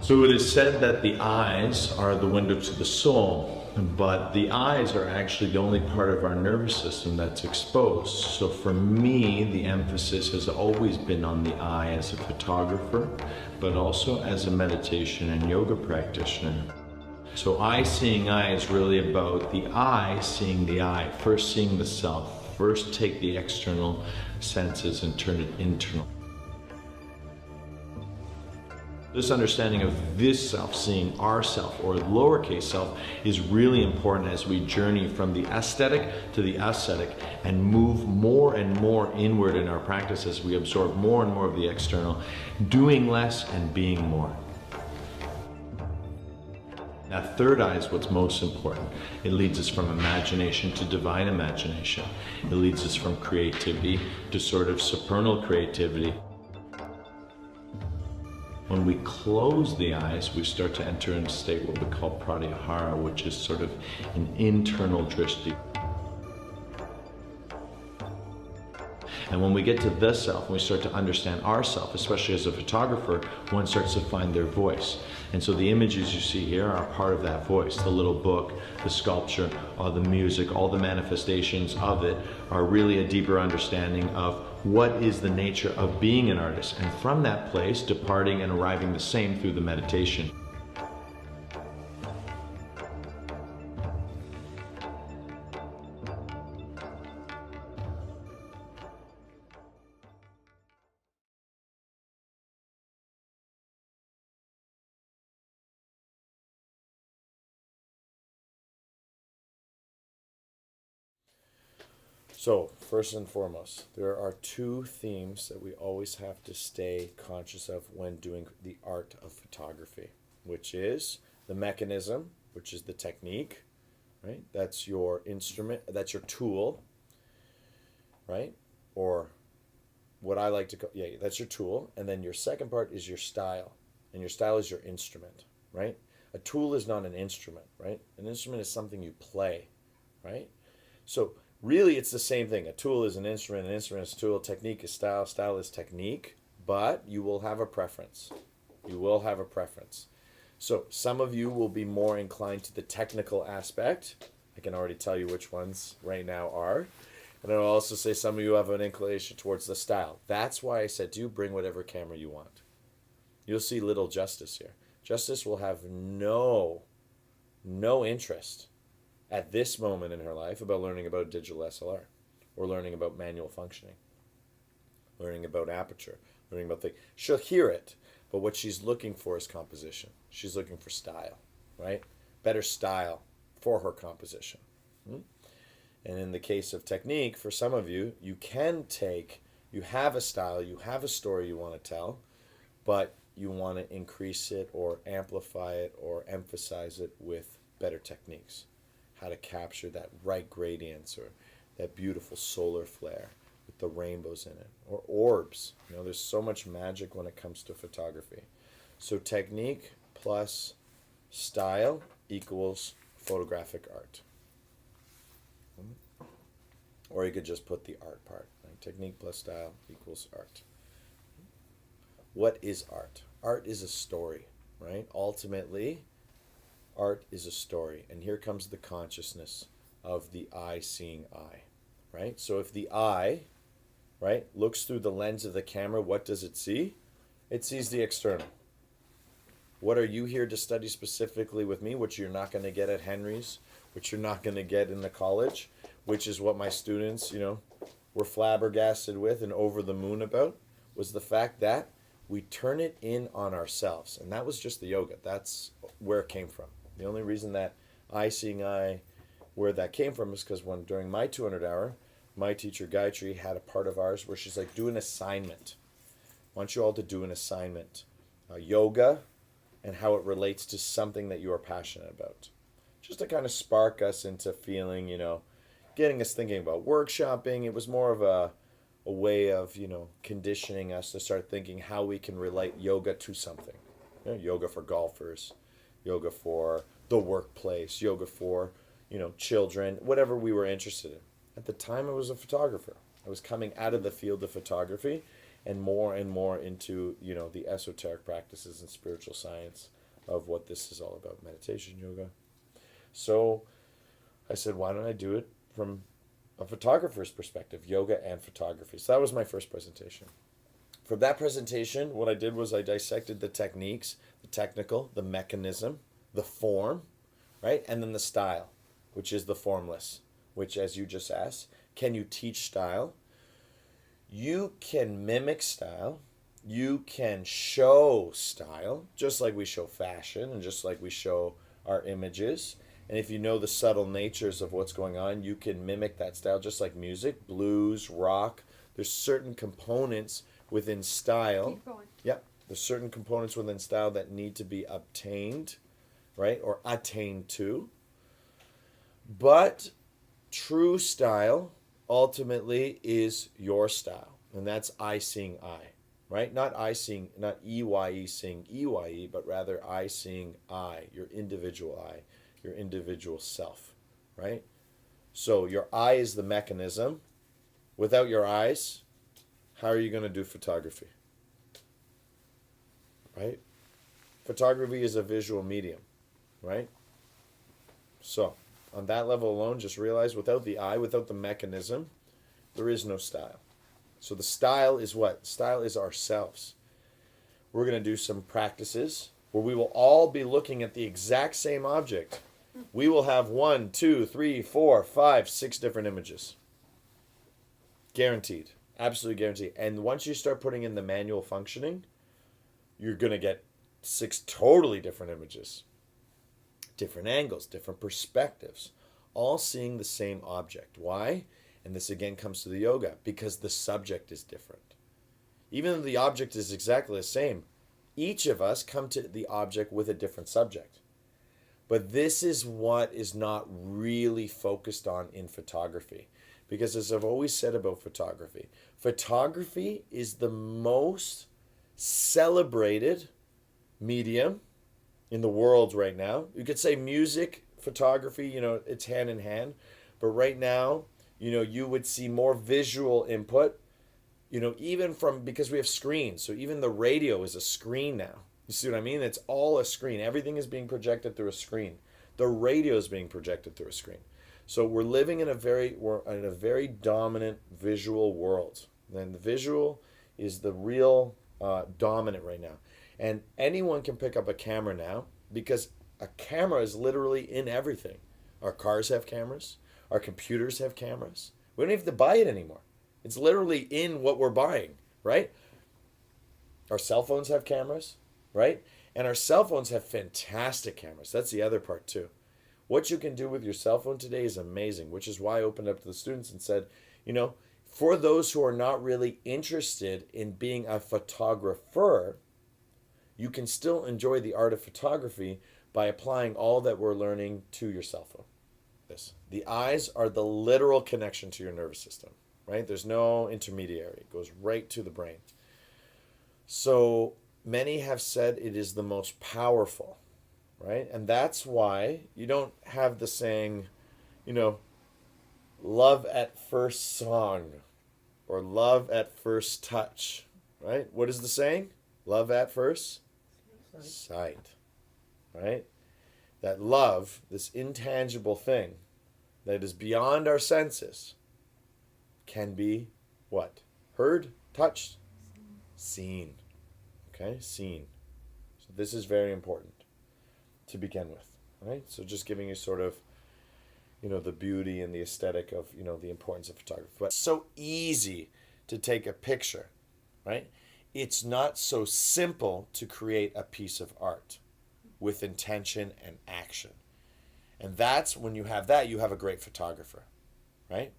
So it is said that the eyes are the window to the soul, but the eyes are actually the only part of our nervous system that's exposed. So for me, the emphasis has always been on the eye as a photographer, but also as a meditation and yoga practitioner. So eye seeing eye is really about the eye seeing the eye, first seeing the self, first take the external senses and turn it internal. This understanding of this self, seeing ourself or lowercase self, is really important as we journey from the aesthetic to the ascetic and move more and more inward in our practice as we absorb more and more of the external, doing less and being more. That third eye is what's most important. It leads us from imagination to divine imagination. It leads us from creativity to sort of supernal creativity. When we close the eyes, we start to enter into a state what we call pratyahara, which is sort of an internal drishti. And when we get to the self, when we start to understand ourself, especially as a photographer, one starts to find their voice. And so the images you see here are part of that voice. The little book, the sculpture, all the music, all the manifestations of it are really a deeper understanding of what is the nature of being an artist. And from that place, departing and arriving the same through the meditation. So, first and foremost, there are two themes that we always have to stay conscious of when doing the art of photography, which is the mechanism, which is the technique, right? That's your instrument, that's your tool, right? Or what I like to call, yeah, that's your tool. And then your second part is your style. And your style is your instrument, right? A tool is not an instrument, right? An instrument is something you play, right? So, really, it's the same thing. A tool is an instrument is a tool, technique is style, style is technique, but you will have a preference. You will have a preference. So some of you will be more inclined to the technical aspect. I can already tell you which ones right now are. And I'll also say some of you have an inclination towards the style. That's why I said, do bring whatever camera you want. You'll see little Justice here. Justice will have no interest at this moment in her life about learning about digital SLR or learning about manual functioning, learning about aperture, learning about things. She'll hear it, but what she's looking for is composition. She's looking for style, right? Better style for her composition. And in the case of technique, for some of you, you have a style, you have a story you want to tell, but you want to increase it or amplify it or emphasize it with better techniques. How to capture that right gradients or that beautiful solar flare with the rainbows in it, or orbs. There's so much magic when it comes to photography. So technique plus style equals photographic art. Or you could just put the art part. Right? Technique plus style equals art. What is art? Art is a story, right? Ultimately, art is a story. And here comes the consciousness of the eye seeing eye, right? So if the eye, right, looks through the lens of the camera, what does it see? It sees the external. What are you here to study specifically with me, which you're not going to get at Henry's, which you're not going to get in the college, which is what my students, were flabbergasted with and over the moon about, was the fact that we turn it in on ourselves. And that was just the yoga. That's where it came from. The only reason that eye seeing eye, where that came from, is because during my 200 hour, my teacher Gayatri had a part of ours where she's like, do an assignment. I want you all to do an assignment. Yoga and how it relates to something that you are passionate about. Just to kind of spark us into feeling, getting us thinking about workshopping. It was more of a way of, conditioning us to start thinking how we can relate yoga to something. Yoga for golfers, yoga for the workplace, yoga for, children, whatever we were interested in. At the time, I was a photographer. I was coming out of the field of photography, and more into, the esoteric practices and spiritual science of what this is all about, meditation, yoga. So I said, why don't I do it from a photographer's perspective, yoga and photography. So that was my first presentation. For that presentation, what I did was I dissected the techniques, the technical, the mechanism, the form, right? And then the style, which is the formless, which, as you just asked, can you teach style? You can mimic style. You can show style, just like we show fashion and just like we show our images. And if you know the subtle natures of what's going on, you can mimic that style, just like music, blues, rock. There's certain components within style. Keep going. Yep. There's certain components within style that need to be obtained, right? Or attained to. But true style ultimately is your style. And that's I seeing I, right? Not I seeing, not EYE seeing EYE, but rather I seeing I, your individual I, your individual self, right? So your eye is the mechanism. Without your eyes, how are you going to do photography? Right? Photography is a visual medium, right? So, on that level alone, just realize without the eye, without the mechanism, there is no style. So the style is what? Style is ourselves. We're going to do some practices where we will all be looking at the exact same object. We will have 1, 2, 3, 4, 5, 6 different images. Guaranteed. Absolutely guaranteed. And once you start putting in the manual functioning, you're going to get 6 totally different images. Different angles, different perspectives, all seeing the same object. Why? And this again comes to the yoga, because the subject is different. Even though the object is exactly the same, each of us come to the object with a different subject. But this is what is not really focused on in photography. Because as I've always said about photography, photography is the most celebrated medium in the world right now. You could say music, photography, it's hand in hand. But right now, you would see more visual input, even because we have screens. So even the radio is a screen now. You see what I mean? It's all a screen. Everything is being projected through a screen. The radio is being projected through a screen. So we're living in a very dominant visual world. And the visual is the real dominant right now. And anyone can pick up a camera now, because a camera is literally in everything. Our cars have cameras. Our computers have cameras. We don't have to buy it anymore. It's literally in what we're buying, right? Our cell phones have cameras, right? And our cell phones have fantastic cameras. That's the other part too. What you can do with your cell phone today is amazing, which is why I opened up to the students and said, for those who are not really interested in being a photographer, you can still enjoy the art of photography by applying all that we're learning to your cell phone. The eyes are the literal connection to your nervous system, right? There's no intermediary. It goes right to the brain. So many have said it is the most powerful, right? And that's why you don't have the saying, love at first song or love at first touch, right? What is the saying? Love at first sight, right? That love, this intangible thing that is beyond our senses, can be what? Heard, touched, seen. Okay, seen. So this is very important to begin with, right? So just giving you sort of, the beauty and the aesthetic of, the importance of photography. But it's so easy to take a picture, right? It's not so simple to create a piece of art with intention and action. And that's when you have that, you have a great photographer, right?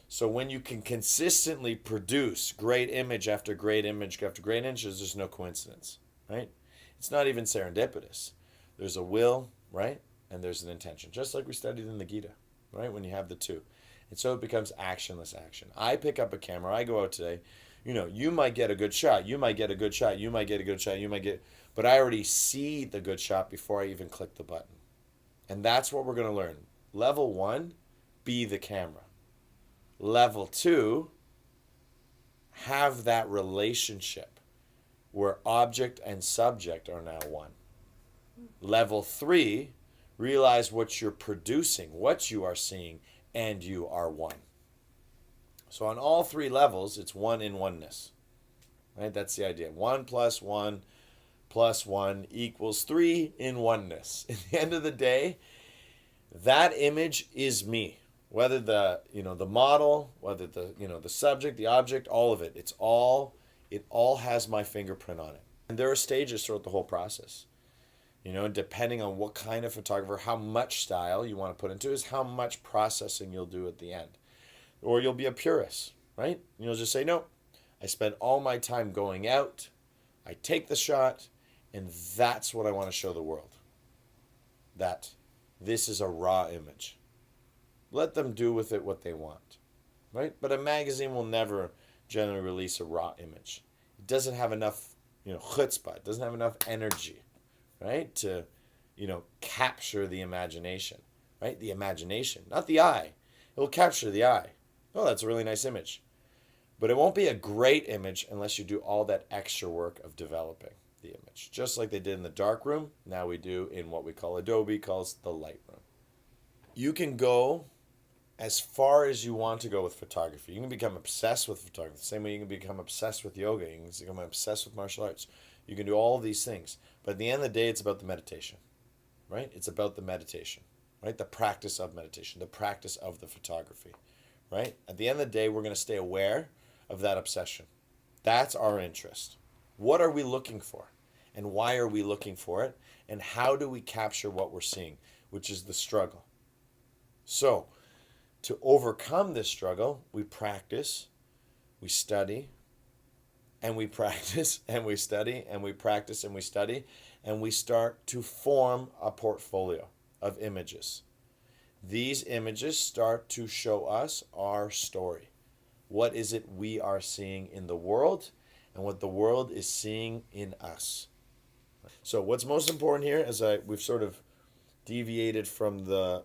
So when you can consistently produce great image after great image after great image, there's no coincidence, right? It's not even serendipitous. There's a will, right? And there's an intention, just like we studied in the Gita, right? When you have the two. And so it becomes actionless action. I pick up a camera, I go out today, you might get a good shot, you might get a good shot, you might get a good shot, but I already see the good shot before I even click the button. And that's what we're going to learn. Level 1, be the camera. Level 2, have that relationship where object and subject are now one. Level 3, realize what you're producing, what you are seeing, and you are one. So on all 3 levels, it's one in oneness. Right? That's the idea. 1 plus 1 plus 1 equals 3 in oneness. At the end of the day, that image is me. Whether the model, whether the subject, the object, all of it, it all has my fingerprint on it. And there are stages throughout the whole process. Depending on what kind of photographer, how much style you want to put into it is how much processing you'll do at the end. Or you'll be a purist, right? You'll just say, no, I spend all my time going out, I take the shot, and that's what I want to show the world. That this is a raw image. Let them do with it what they want, right? But a magazine will never generally release a raw image. It doesn't have enough, chutzpah. It doesn't have enough energy, right? To, capture the imagination, right? The imagination, not the eye. It will capture the eye. Oh, that's a really nice image. But it won't be a great image unless you do all that extra work of developing the image. Just like they did in the darkroom, now we do in what we call Adobe calls the Lightroom. You can go as far as you want to go with photography. You can become obsessed with photography. The same way you can become obsessed with yoga. You can become obsessed with martial arts. You can do all these things. But at the end of the day, it's about the meditation, right? It's about the meditation, right? The practice of meditation, the practice of the photography, right? At the end of the day, we're going to stay aware of that obsession. That's our interest. What are we looking for? And why are we looking for it? And how do we capture what we're seeing, which is the struggle? So, to overcome this struggle, we practice, we study, and we practice, and we study, and we practice, and we study, and we start to form a portfolio of images. These images start to show us our story. What is it we are seeing in the world, and what the world is seeing in us? So what's most important here, we've sort of deviated from the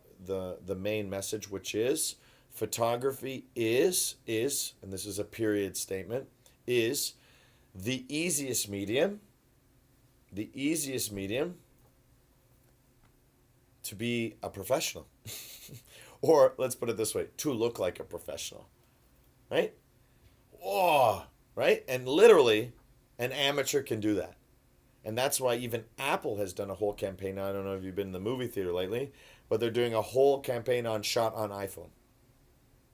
main message, which is photography is, and this is a period statement, is the easiest medium to be a professional. Or let's put it this way, to look like a professional, right? Oh, right? And literally, an amateur can do that. And that's why even Apple has done a whole campaign. I don't know if you've been in the movie theater lately, but they're doing a whole campaign on shot on iPhone.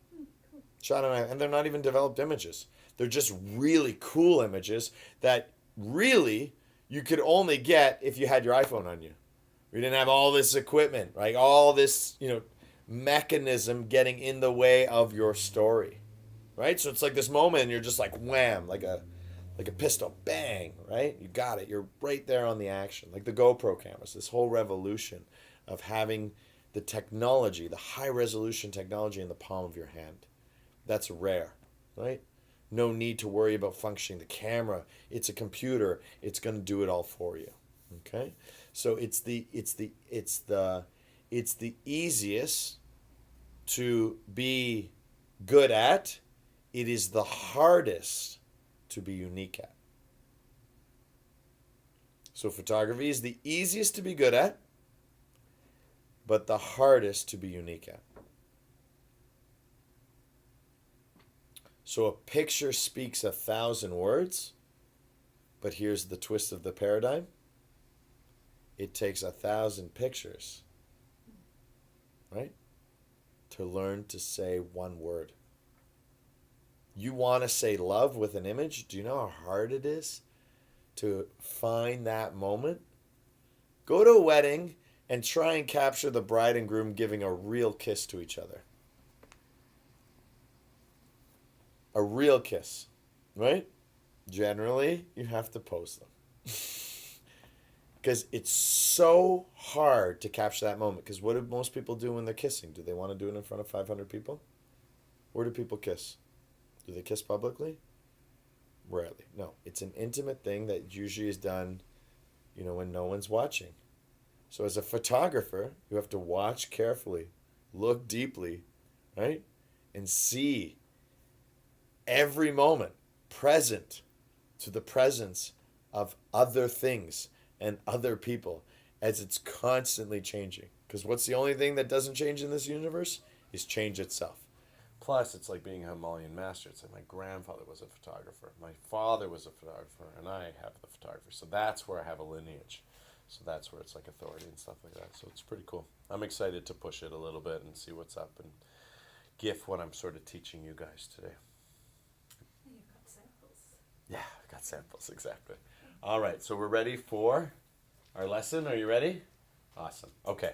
Cool. Shot on iPhone. And they're not even developed images. They're just really cool images that really you could only get if you had your iPhone on you. We didn't have all this equipment, right? All this, mechanism getting in the way of your story, right? So it's like this moment and you're just like wham, like a pistol, bang, right? You got it. You're right there on the action. Like the GoPro cameras, this whole revolution of having the technology, the high resolution technology in the palm of your hand. That's rare, right? No need to worry about functioning. The camera, it's a computer. It's going to do it all for you. Okay? So it's the easiest to be good at. It is the hardest to be unique at. So photography is the easiest to be good at, but the hardest to be unique at. So a picture speaks 1,000 words, but here's the twist of the paradigm. It takes 1,000 pictures, right, to learn to say one word. You want to say love with an image? Do you know how hard it is to find that moment? Go to a wedding and try and capture the bride and groom giving a real kiss to each other. A real kiss, right? Generally, you have to pose them. Because it's so hard to capture that moment. Because what do most people do when they're kissing? Do they want to do it in front of 500 people? Where do people kiss? Do they kiss publicly? Rarely. No, it's an intimate thing that usually is done, when no one's watching. So as a photographer, you have to watch carefully, look deeply, right? And see every moment present to the presence of other things and other people as it's constantly changing. Because what's the only thing that doesn't change in this universe is change itself. Plus, it's like being a Himalayan master. It's like my grandfather was a photographer, my father was a photographer, and I have the photography. So that's where I have a lineage. So that's where it's like authority and stuff like that. So it's pretty cool. I'm excited to push it a little bit and see what's up and gift what I'm sort of teaching you guys today. You've got samples. Yeah, I've got samples, exactly. All right, so we're ready for our lesson. Are you ready? Awesome. Okay,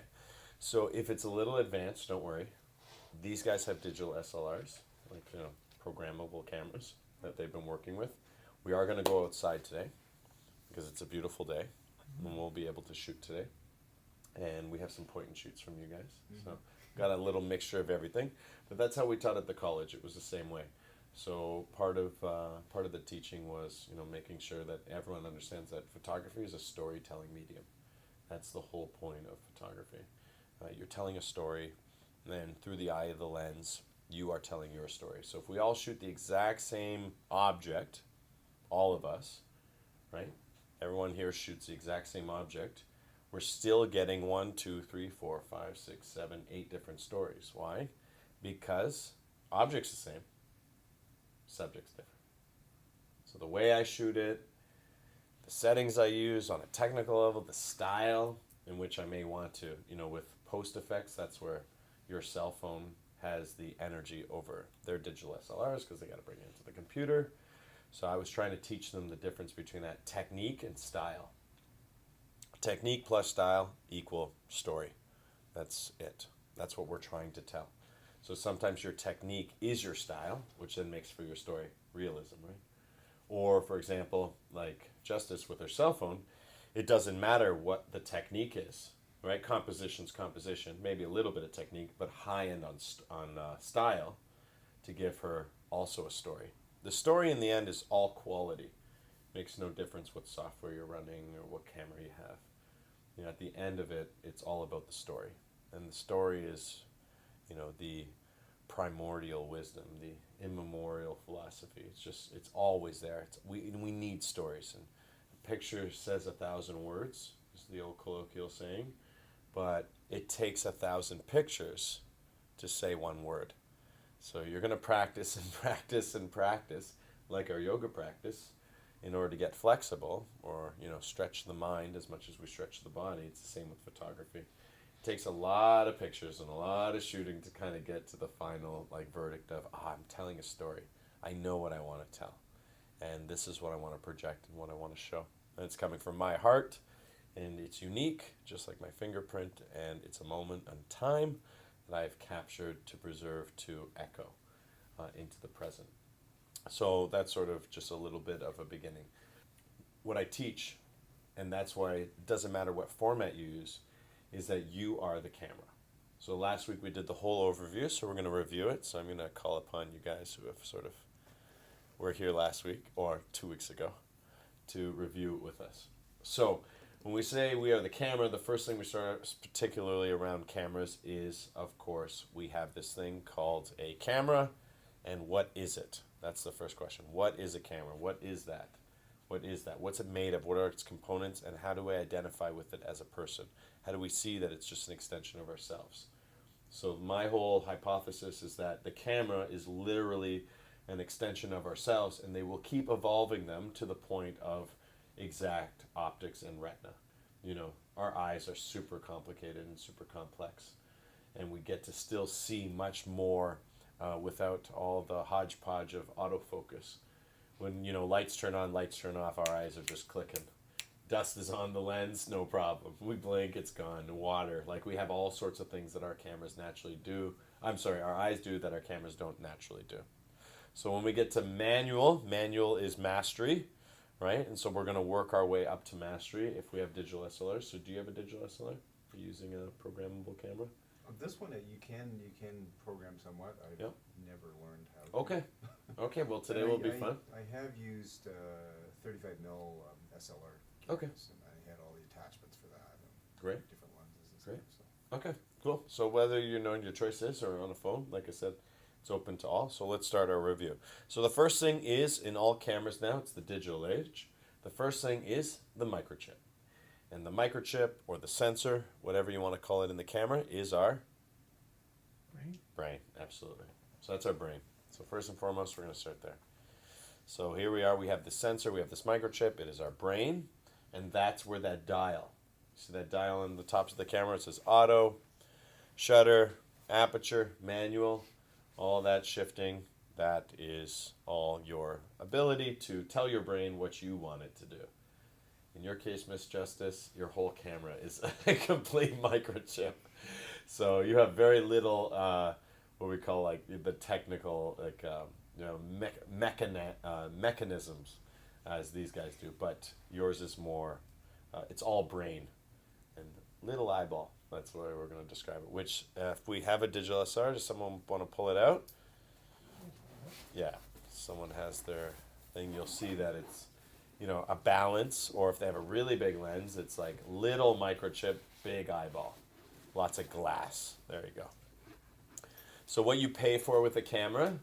so if it's a little advanced, don't worry. These guys have digital SLRs, like, programmable cameras that they've been working with. We are going to go outside today because it's a beautiful day and we'll be able to shoot today. And we have some point and shoots from you guys. So got a little mixture of everything. But that's how we taught at the college. It was the same way. So part of the teaching was, making sure that everyone understands that photography is a storytelling medium. That's the whole point of photography. You're telling a story, and then through the eye of the lens, you are telling your story. So if we all shoot the exact same object, all of us, right? Everyone here shoots the exact same object. We're still getting 1, 2, 3, 4, 5, 6, 7, 8 different stories. Why? Because object's the same, subject's different. So the way I shoot it, the settings I use on a technical level, the style in which I may want to, with post effects, that's where your cell phone has the energy over their digital SLRs because they got to bring it into the computer. So I was trying to teach them the difference between that technique and style. Technique plus style equal story. That's it. That's what we're trying to tell. So sometimes your technique is your style, which then makes for your story realism, right? Or, for example, like Justice with her cell phone, it doesn't matter what the technique is, right? Composition's composition, maybe a little bit of technique, but high end on style to give her also a story. The story in the end is all quality. Makes no difference what software you're running or what camera you have. At the end of it, it's all about the story. And the story is, the primordial wisdom, the immemorial philosophy. It's always there. We need stories. And a picture says 1,000 words, is the old colloquial saying. But it takes 1,000 pictures to say one word. So you're going to practice and practice and practice, like our yoga practice, in order to get flexible or, stretch the mind as much as we stretch the body. It's the same with photography. It takes a lot of pictures and a lot of shooting to kind of get to the final verdict of, I'm telling a story. I know what I want to tell. And this is what I want to project and what I want to show. And it's coming from my heart, and it's unique, just like my fingerprint, and it's a moment in time that I've captured to preserve, to echo into the present. So that's sort of just a little bit of a beginning. What I teach, and that's why it doesn't matter what format you use, is that you are the camera. So last week we did the whole overview, so we're going to review it. So I'm going to call upon you guys who have were here last week or 2 weeks ago to review it with us. So when we say we are the camera, the first thing we start, particularly around cameras, is, of course, we have this thing called a camera, and what is it? That's the first question. What is a camera? What is that? What is that? What's it made of? What are its components? And how do we identify with it as a person? How do we see that it's just an extension of ourselves? So my whole hypothesis is that the camera is literally an extension of ourselves, and they will keep evolving them to the point of exact optics and retina. Our eyes are super complicated and super complex, and we get to still see much more without all the hodgepodge of autofocus. When lights turn on, lights turn off, our eyes are just clicking. Dust is on the lens, no problem. We blink, it's gone. Water, we have all sorts of things that our cameras naturally do. Our eyes do that our cameras don't naturally do. So when we get to manual is mastery, right? And so we're going to work our way up to mastery if we have digital SLRs. So do you have a digital SLR for using a programmable camera? This one you can program somewhat. I've never learned how to. Okay. Well, today will be fun. I have used 35 mil SLR. Okay. And I had all the attachments for that. And Great. Different lenses and Great. stuff. So. Okay, cool. So whether your choice is or on a phone, like I said, It's open to all. So let's start our review. So the first thing is, in all cameras now, it's the digital age. The first thing is the microchip. And the microchip, or the sensor, whatever you want to call it in the camera, is our brain. Absolutely. So that's our brain. So first and foremost, we're going to start there. So here we are. We have the sensor. We have this microchip. It is our brain. And that's where that dial. See that dial on the tops of the camera? It says auto, shutter, aperture, manual, all that shifting. That is all your ability to tell your brain what you want it to do. In your case, Miss Justice, your whole camera is a complete microchip. So you have very little, what we call like the technical, like mechanisms, as these guys do. But yours is more, it's all brain and little eyeball. That's the way we're going to describe it. Which, if we have a digital SR, does someone want to pull it out? Yeah, someone has their thing. You'll see that it's, a balance, or if they have a really big lens, it's like little microchip, big eyeball. Lots of glass. There you go. So what you pay for with a camera,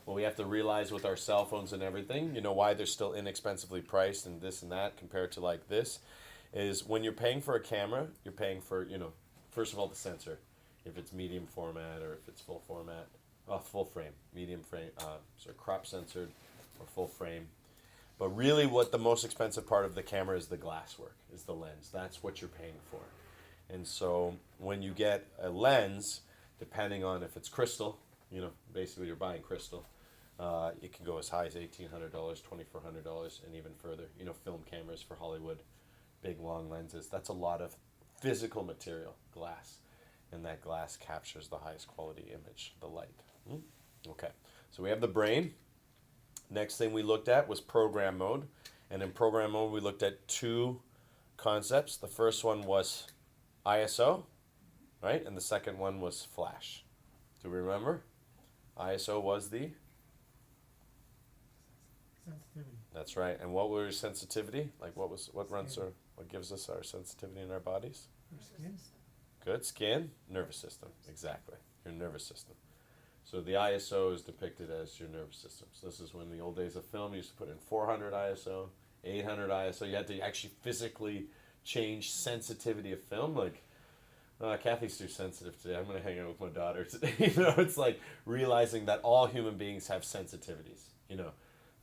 well, we have to realize with our cell phones and everything, why they're still inexpensively priced and this and that compared to like this, is when you're paying for a camera, you're paying for, first of all, the sensor. If it's medium format or if it's full format, full frame, medium frame, crop censored or full frame. But really what the most expensive part of the camera is the glass work, is the lens. That's what you're paying for. And so when you get a lens, depending on if it's crystal, basically you're buying crystal, it can go as high as $1,800, $2,400, and even further. Film cameras for Hollywood, big long lenses. That's a lot of physical material, glass. And that glass captures the highest quality image, the light. Okay, so we have the brain. Next thing we looked at was program mode. And in program mode, we looked at two concepts. The first one was ISO, right? And the second one was flash. Do we remember? ISO was the? Sensitivity. That's right. And what was sensitivity? Like what gives us our sensitivity in our bodies? Your skin. Good. Skin, nervous system. Exactly. Your nervous system. So the ISO is depicted as your nervous system. So this is when the old days of film you used to put in 400 ISO, 800 ISO. You had to actually physically change sensitivity of film. Like, Kathy's too sensitive today. I'm going to hang out with my daughter today. It's like realizing that all human beings have sensitivities,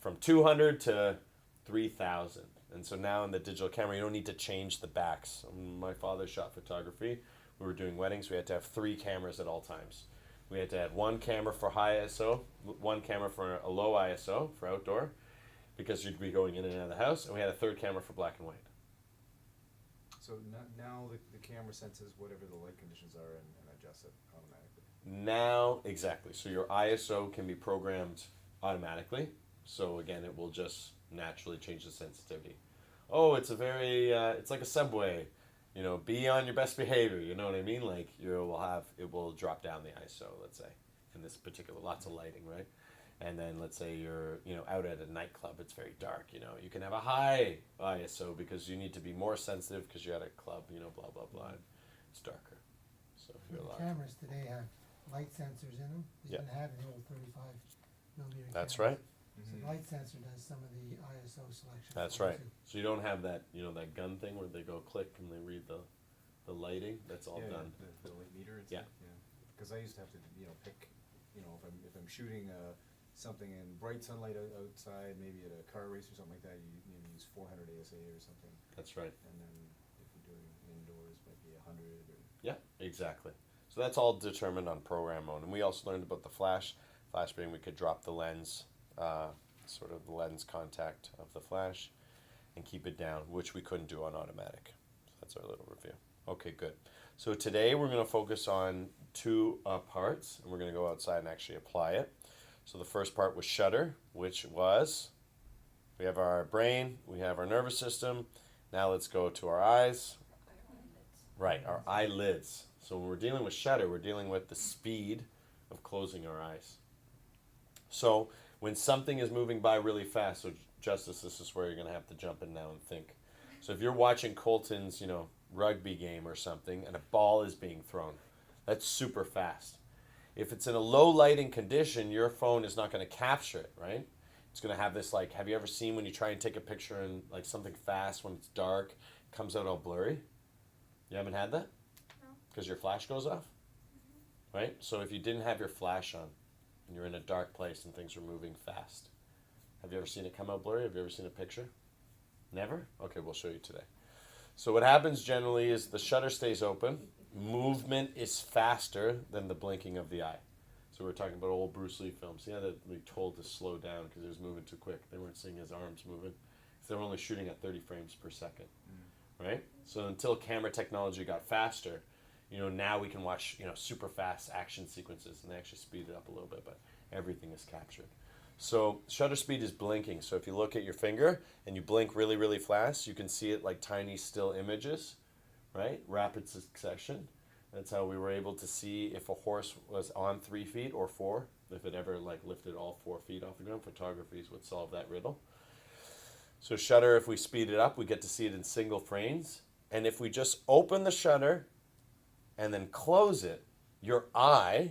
from 200 to 3,000. And so now in the digital camera, you don't need to change the backs. My father shot photography. We were doing weddings. We had to have 3 cameras at all times. We had to have one camera for high ISO, one camera for a low ISO for outdoor, because you'd be going in and out of the house, and we had a third camera for black and white. So now the camera senses whatever the light conditions are and adjusts it automatically. Now, exactly. So your ISO can be programmed automatically. So again, it will just naturally change the sensitivity. Oh, it's it's like a subway. Be on your best behavior. You know what I mean? Like it will drop down the ISO, let's say, in this particular, lots of lighting, right? And then let's say you're, out at a nightclub, it's very dark, you can have a high ISO because you need to be more sensitive because you're at a club, blah, blah, blah. It's darker. So you're The allowed. cameras today have light sensors in them. They Yeah. didn't have in the old 35 millimeter That's cameras. right. So the light sensor does some of the ISO selection. That's for you right. too. So you don't have that, that gun thing where they go click and they read the lighting. That's all done. The light meter. And Yeah. stuff, yeah. Because I used to have to, pick, if I'm shooting something in bright sunlight outside, maybe at a car race or something like that, you maybe use 400 ASA or something, That's right. and then if you're doing indoors, might be 100 or. Yeah, exactly. So that's all determined on program mode. And we also learned about the flash. Flash being we could drop the lens, sort of the lens contact of the flash, and keep it down, which we couldn't do on automatic. So that's our little review. Okay, good. So today we're going to focus on two parts, and we're going to go outside and actually apply it. So the first part was shutter, which was, we have our brain, we have our nervous system. Now let's go to our eyes. Right, our eyelids. So when we're dealing with shutter, we're dealing with the speed of closing our eyes. So when something is moving by really fast, so Justice, this is where you're going to have to jump in now and think. So if you're watching Colton's, rugby game or something, and a ball is being thrown, that's super fast. If it's in a low lighting condition, your phone is not going to capture it, right? It's going to have this, like, have you ever seen when you try and take a picture in like something fast when it's dark, it comes out all blurry? You haven't had that? No. Because your flash goes off? Right? So if you didn't have your flash on and you're in a dark place and things are moving fast, have you ever seen it come out blurry? Have you ever seen a picture? Never? Okay, we'll show you today. So what happens generally is the shutter stays open. Movement is faster than the blinking of the eye. So we're talking about old Bruce Lee films. He had to be told to slow down because he was moving too quick. They weren't seeing his arms moving. They were only shooting at 30 frames per second, right? So until camera technology got faster, now we can watch, super fast action sequences, and they actually speed it up a little bit, but everything is captured. So shutter speed is blinking. So if you look at your finger and you blink really, really fast, you can see it like tiny still images, right? Rapid succession. That's how we were able to see if a horse was on 3 feet or 4, if it ever like lifted all 4 feet off the ground. Photography is what solved that riddle. So shutter, if we speed it up, we get to see it in single frames. And if we just open the shutter and then close it, your eye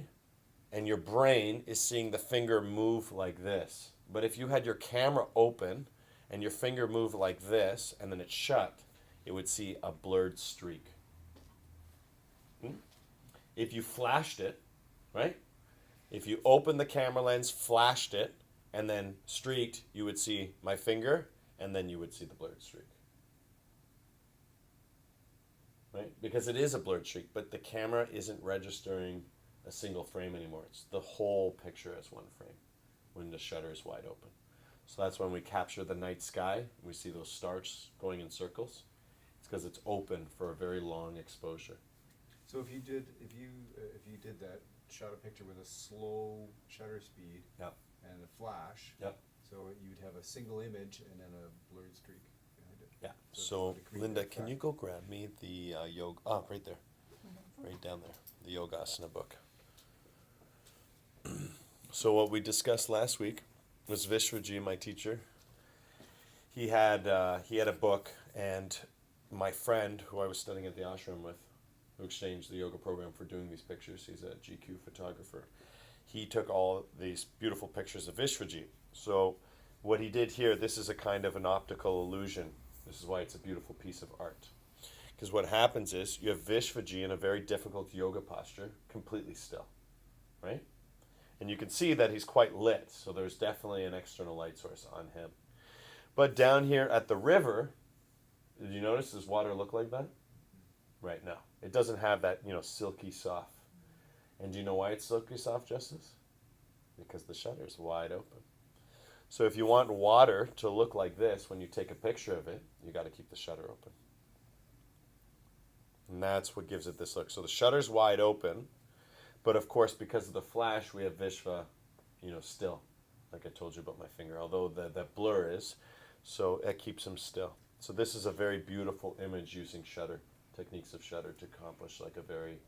and your brain is seeing the finger move like this. But if you had your camera open and your finger moved like this and then it shut, it would see a blurred streak. If you flashed it, right? If you opened the camera lens, flashed it, and then streaked, you would see my finger, and then you would see the blurred streak. Right? Because it is a blurred streak, but the camera isn't registering a single frame anymore. It's the whole picture as one frame when the shutter is wide open. So that's when we capture the night sky, and we see those stars going in circles. It's because it's open for a very long exposure. So if you did that, shot a picture with a slow shutter speed Yep. and a flash, Yep. so you'd have a single image and then a blurred streak behind it. Yeah. So So, to create Linda, that can you effect. go grab me the yoga? Oh, right there. Right down there. The Yogasana book. So what we discussed last week was Vishwaji, my teacher. He had a book, and my friend, who I was studying at the ashram with, who exchanged the yoga program for doing these pictures, he's a GQ photographer. He took all these beautiful pictures of Vishwaji. So what he did here, this is a kind of an optical illusion. This is why it's a beautiful piece of art. Because what happens is you have Vishwaji in a very difficult yoga posture, completely still, right? And you can see that he's quite lit, so there's definitely an external light source on him. But down here at the river, did you notice does water look like that? Right, no. It doesn't have that, silky soft. And do you know why it's silky soft, Justice? Because the shutter's wide open. So if you want water to look like this when you take a picture of it, you got to keep the shutter open. And that's what gives it this look. So the shutter's wide open, but of course because of the flash we have Vishva, still, like I told you about my finger, although that blur is, so it keeps him still. So this is a very beautiful image using shutter, techniques of shutter to accomplish like a very,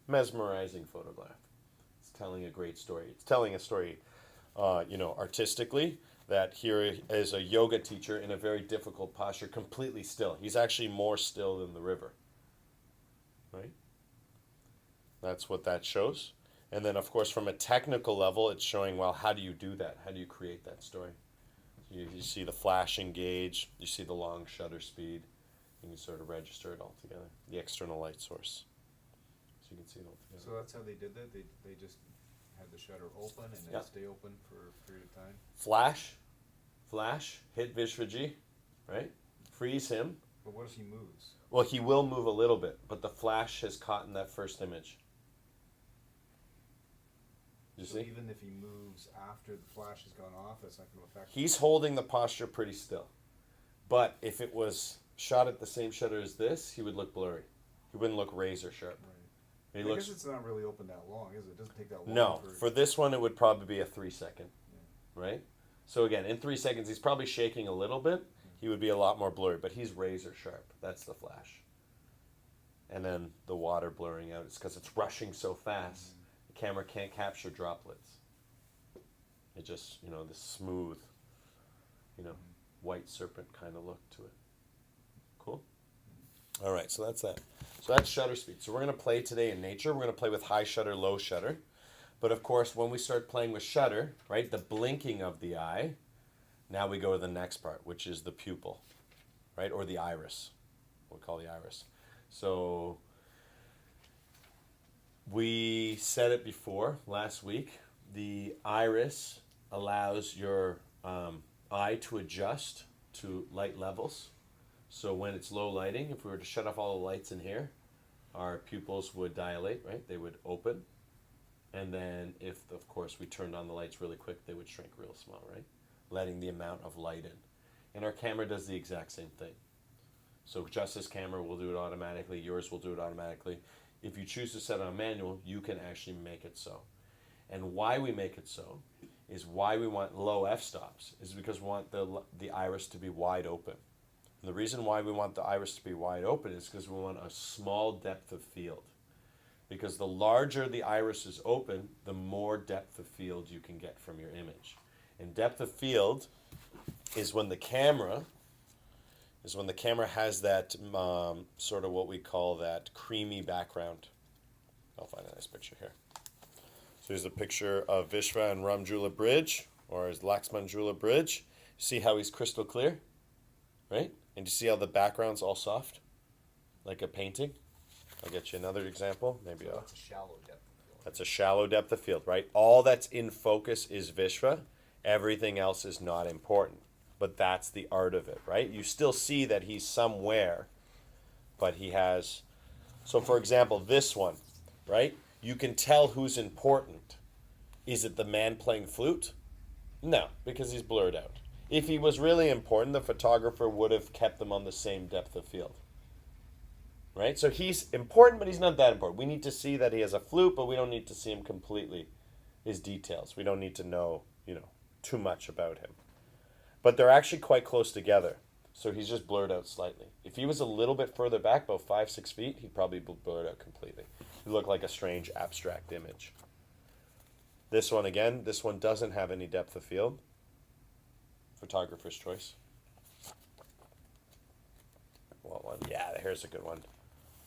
mesmerizing photograph. It's telling a great story. It's telling a story, artistically, that here is a yoga teacher in a very difficult posture, completely still. He's actually more still than the river. Right? That's what that shows. And then, of course, from a technical level, it's showing, well, how do you do that? How do you create that story? You see the flash engage, you see the long shutter speed, and you sort of register it all together, the external light source. So you can see it all together. So that's how they did that? They just had the shutter open and then Yep. stay open for a period of time? Flash, hit Vishwaji, right? Freeze him. But what if he moves? Well, he will move a little bit, but the flash has caught in that first image. You So see? even if he moves after the flash has gone off, that's not going to affect He's holding the posture pretty still. But if it was shot at the same shutter as this, he would look blurry. He wouldn't look razor sharp. Right. He I looks guess it's not really open that long, is it? It doesn't take that long. no. For this one, it would probably be a 3 second, Yeah. right? So again, in 3 seconds, he's probably shaking a little bit. He would be a lot more blurry, but he's razor sharp. That's the flash. And then the water blurring out. It's because it's rushing so fast, the camera can't capture droplets. It just, this smooth, white serpent kind of look to it. Cool? All right, so that's that. So that's shutter speed. So we're going to play today in nature. We're going to play with high shutter, low shutter. But of course, when we start playing with shutter, right, the blinking of the eye, now we go to the next part, which is the pupil, right, or the iris. We'll call the iris. So we said it before last week. The iris allows your eye to adjust to light levels. So when it's low lighting, if we were to shut off all the lights in here, our pupils would dilate, right? They would open. And then if, of course, we turned on the lights really quick, they would shrink real small, right? Letting the amount of light in. And our camera does the exact same thing. So just this camera will do it automatically. Yours will do it automatically. If you choose to set it on manual, you can actually make it so. And why we make it so is why we want low f-stops is because we want the iris to be wide open. And the reason why we want the iris to be wide open is because we want a small depth of field. Because the larger the iris is open, the more depth of field you can get from your image. And depth of field is when the camera has that sort of what we call that creamy background. I'll find a nice picture here. So here's a picture of Vishva and Ramjula Bridge, or his Laxmanjula Bridge. See how he's crystal clear, right? And you see how the background's all soft, like a painting. I'll get you another example. Maybe That's a shallow depth of field. that's a shallow depth of field, right? All that's in focus is Vishva. Everything else is not important. But that's the art of it, right? You still see that he's somewhere, but he has... So, for example, this one, right? You can tell who's important. Is it the man playing flute? No, because he's blurred out. If he was really important, the photographer would have kept them on the same depth of field. Right? So he's important, but he's not that important. We need to see that he has a flute, but we don't need to see him completely, his details. We don't need to know, too much about him. But they're actually quite close together. So he's just blurred out slightly. If he was a little bit further back, about 5-6 feet, he'd probably be blurred out completely. He'd look like a strange abstract image. This one, again, this one doesn't have any depth of field. Photographer's choice. What one? Yeah, here's a good one.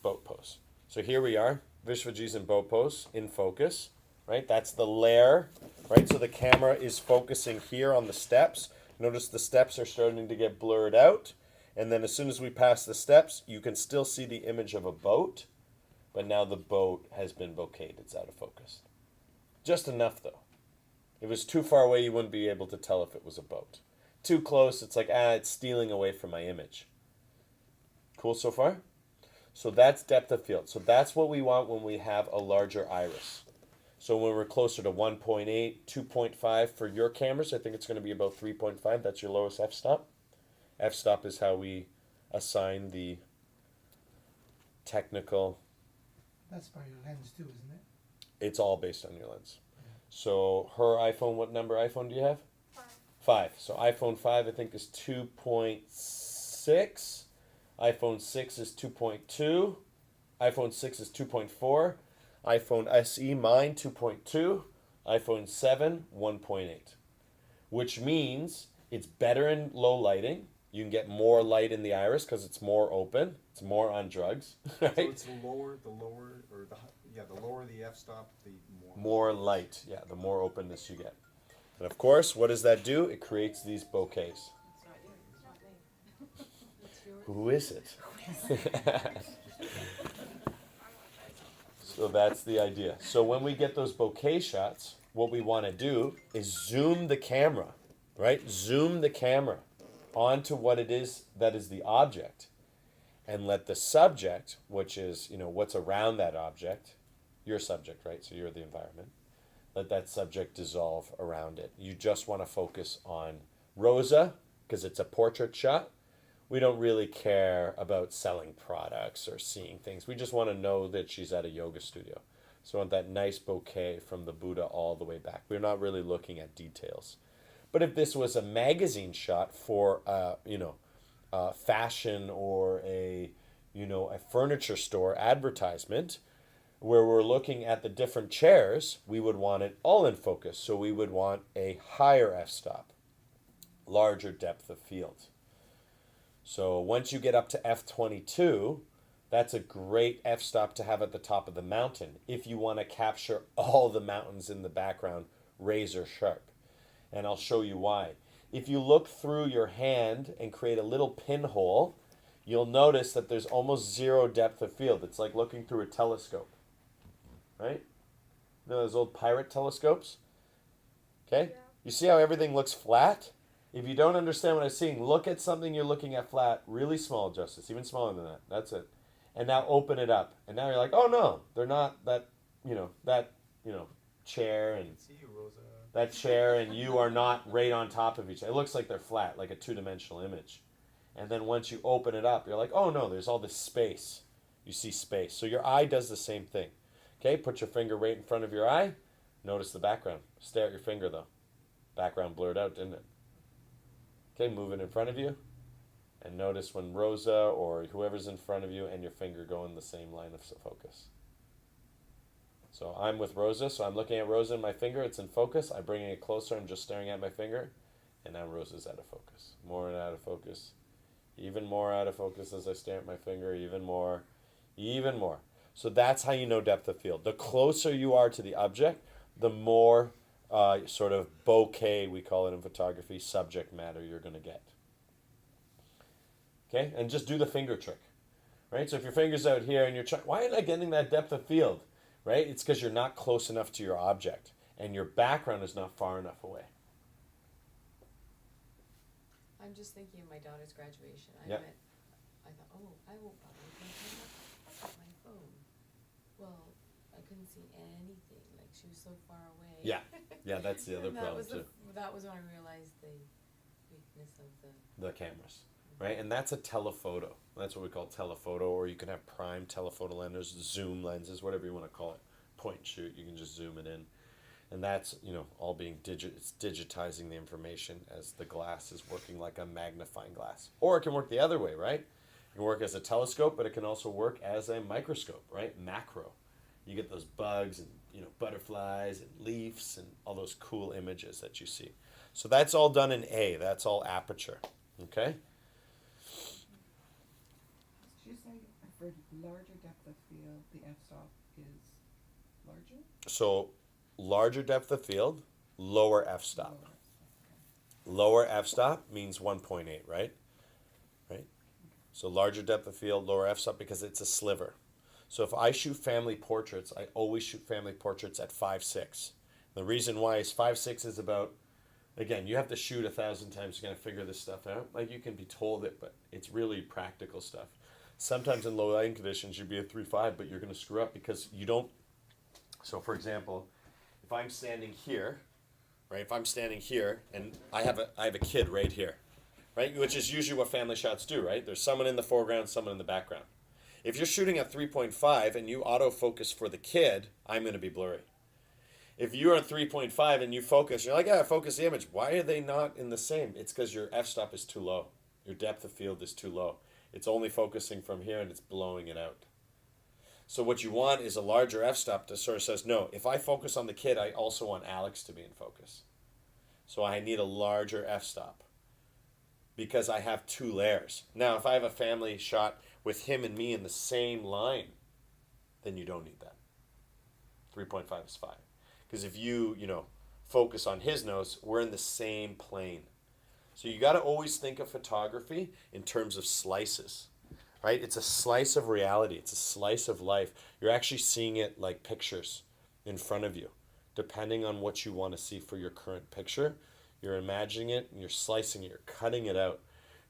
Boat pose. So here we are, Vishwaji's in boat pose, in focus, right? That's the layer, right? So the camera is focusing here on the steps. Notice the steps are starting to get blurred out. And then as soon as we pass the steps, you can still see the image of a boat, but now the boat has been bokeh'd. It's out of focus. Just enough, though. If it was too far away, you wouldn't be able to tell if it was a boat. Too close, it's like, it's stealing away from my image. Cool so far? So that's depth of field. So that's what we want when we have a larger iris. So when we're closer to 1.8, 2.5 for your cameras, I think it's going to be about 3.5. That's your lowest f-stop. F-stop is how we assign the technical. That's by your lens too, isn't it? It's all based on your lens. So her iPhone, what number iPhone do you have? 5. 5. So iPhone 5 I think is 2.6. iPhone 6 is 2.2. iPhone 6 is 2.4. iPhone SE, mine, 2.2. iPhone 7, 1.8. Which means it's better in low lighting. You can get more light in the iris because it's more open. It's more on drugs, right? So it's the lower the f-stop, the more. More light, yeah, the more openness you get. And of course, what does that do? It creates these bouquets. It's not you, it's not me. It's yours. Who is it? So that's the idea. So when we get those bokeh shots, what we want to do is zoom the camera, right? Zoom the camera onto what it is that is the object, and let the subject, which is, what's around that object, your subject, right? So you're the environment. Let that subject dissolve around it. You just want to focus on Rosa because it's a portrait shot. We don't really care about selling products or seeing things. We just want to know that she's at a yoga studio. So we want that nice bouquet from the Buddha all the way back. We're not really looking at details. But if this was a magazine shot for, fashion or a furniture store advertisement, where we're looking at the different chairs, we would want it all in focus. So we would want a higher f-stop, larger depth of field. So once you get up to f22, That's a great f-stop to have at the top of the mountain if you want to capture all the mountains in the background razor sharp. And I'll show you why. If you look through your hand and create a little pinhole, you'll notice that there's almost zero depth of field. It's like looking through a telescope, right? You know those old pirate telescopes? Okay? You see how everything looks flat? If you don't understand what I'm saying, look at something you're looking at flat, really small, Justice, even smaller than that. That's it. And now open it up. And now you're like, oh no, they're not that, chair and See you, Rosa. that chair and you are not right on top of each other. It looks like they're flat, like a two-dimensional image. And then once you open it up, you're like, oh no, there's all this space. You see space. So your eye does the same thing. Okay, put your finger right in front of your eye. Notice the background. Stare at your finger though. Background blurred out, didn't it? Okay, move it in front of you. And notice when Rosa or whoever's in front of you and your finger go in the same line of focus. So I'm with Rosa, so I'm looking at Rosa and my finger, it's in focus. I'm bringing it closer, I'm just staring at my finger. And now Rosa's out of focus. More and out of focus. Even more out of focus as I stare at my finger, even more. Even more. So that's how you know depth of field. The closer you are to the object, the more sort of bokeh, we call it in photography, subject matter you're going to get. Okay, and just do the finger trick, right? So if your finger's out here and you're trying, why am I getting that depth of field, right? It's because you're not close enough to your object and your background is not far enough away. I'm just thinking of my daughter's graduation. I Yep. thought, oh, I won't bother with my phone. Well, I couldn't see anything. Like, she was so far away. Yeah. Yeah, that's the other And problem too. that was when I realized the weakness of the. The cameras, right? And that's a telephoto. That's what we call telephoto, or you can have prime telephoto lenses, zoom lenses, whatever you want to call it. Point and shoot, you can just zoom it in. And that's, all being it's digitizing the information as the glass is working like a magnifying glass. Or it can work the other way, right? It can work as a telescope, but it can also work as a microscope, right? Macro. You get those bugs and, butterflies and leaves and all those cool images that you see. So that's all done in A. That's all aperture. Okay? Did you say for larger depth of field, the f-stop is larger? So larger depth of field, lower f-stop. Lower. Lower f-stop means 1.8, right? Right? So larger depth of field, lower f-stop because it's a sliver. So if I shoot family portraits, I always shoot family portraits at 5.6. The reason why is 5.6 is about, again, you have to shoot 1,000 times to kind of figure this stuff out. Like, you can be told it, but it's really practical stuff. Sometimes in low lighting conditions, you'd be at 3.5, but you're going to screw up because you don't. So for example, if I'm standing here, right? If I'm standing here and I have a kid right here, right? Which is usually what family shots do, right? There's someone in the foreground, someone in the background. If you're shooting at 3.5 and you autofocus for the kid, I'm going to be blurry. If you're at 3.5 and you focus, you're like, focus the image. Why are they not in the same? It's because your f-stop is too low. Your depth of field is too low. It's only focusing from here and it's blowing it out. So what you want is a larger f-stop that sort of says, no, if I focus on the kid, I also want Alex to be in focus. So I need a larger f-stop because I have two layers. Now, if I have a family shot with him and me in the same line, then you don't need that. 3.5 is fine. Because if you focus on his nose, we're in the same plane. So you got to always think of photography in terms of slices, right? It's a slice of reality. It's a slice of life. You're actually seeing it like pictures in front of you. Depending on what you want to see for your current picture, you're imagining it and you're slicing it, you're cutting it out.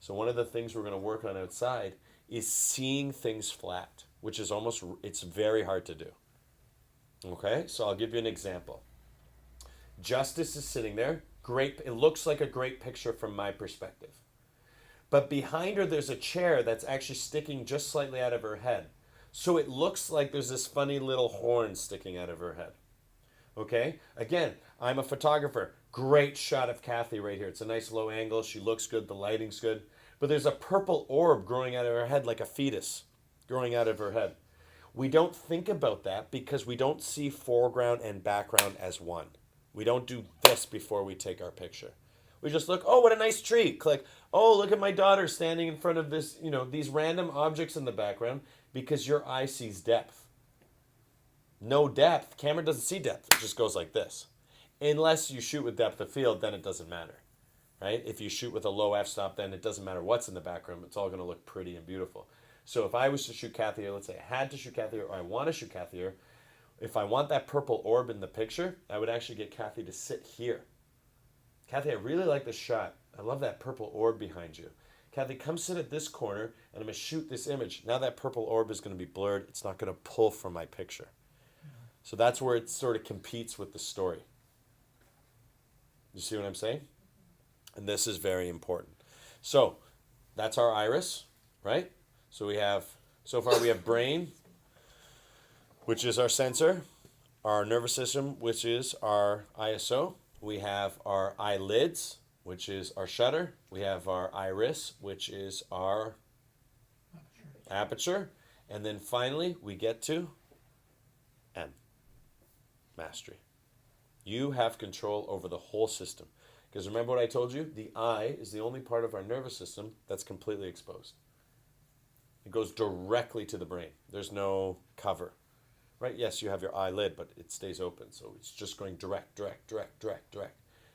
So one of the things we're going to work on outside is seeing things flat, which is it's very hard to do. Okay, so I'll give you an example. Justice is sitting there. Great. It looks like a great picture from my perspective. But behind her, there's a chair that's actually sticking just slightly out of her head. So it looks like there's this funny little horn sticking out of her head. Okay? Again, I'm a photographer. Great shot of Kathy right here. It's a nice low angle. She looks good. The lighting's good. But there's a purple orb growing out of her head like a fetus growing out of her head. We don't think about that because we don't see foreground and background as one. We don't do this before we take our picture. We just look, oh, what a nice tree. Click, oh, look at my daughter standing in front of this, these random objects in the background, because your eye sees depth. No depth. Camera doesn't see depth. It just goes like this. Unless you shoot with depth of field, then it doesn't matter. Right? If you shoot with a low f-stop, then it doesn't matter what's in the background. It's all going to look pretty and beautiful. So if I was to shoot Kathy here, let's say I had to shoot Kathy here, or I want to shoot Kathy here, if I want that purple orb in the picture, I would actually get Kathy to sit here. Kathy, I really like this shot. I love that purple orb behind you. Kathy, come sit at this corner, and I'm going to shoot this image. Now that purple orb is going to be blurred. It's not going to pull from my picture. So that's where it sort of competes with the story. You see what I'm saying? And this is very important. So that's our iris, right? So so far we have brain, which is our sensor, our nervous system, which is our ISO. We have our eyelids, which is our shutter. We have our iris, which is our aperture. And then finally we get to M, mastery. You have control over the whole system. Because remember what I told you? The eye is the only part of our nervous system that's completely exposed. It goes directly to the brain. There's no cover. Right? Yes, you have your eyelid, but it stays open. So it's just going direct.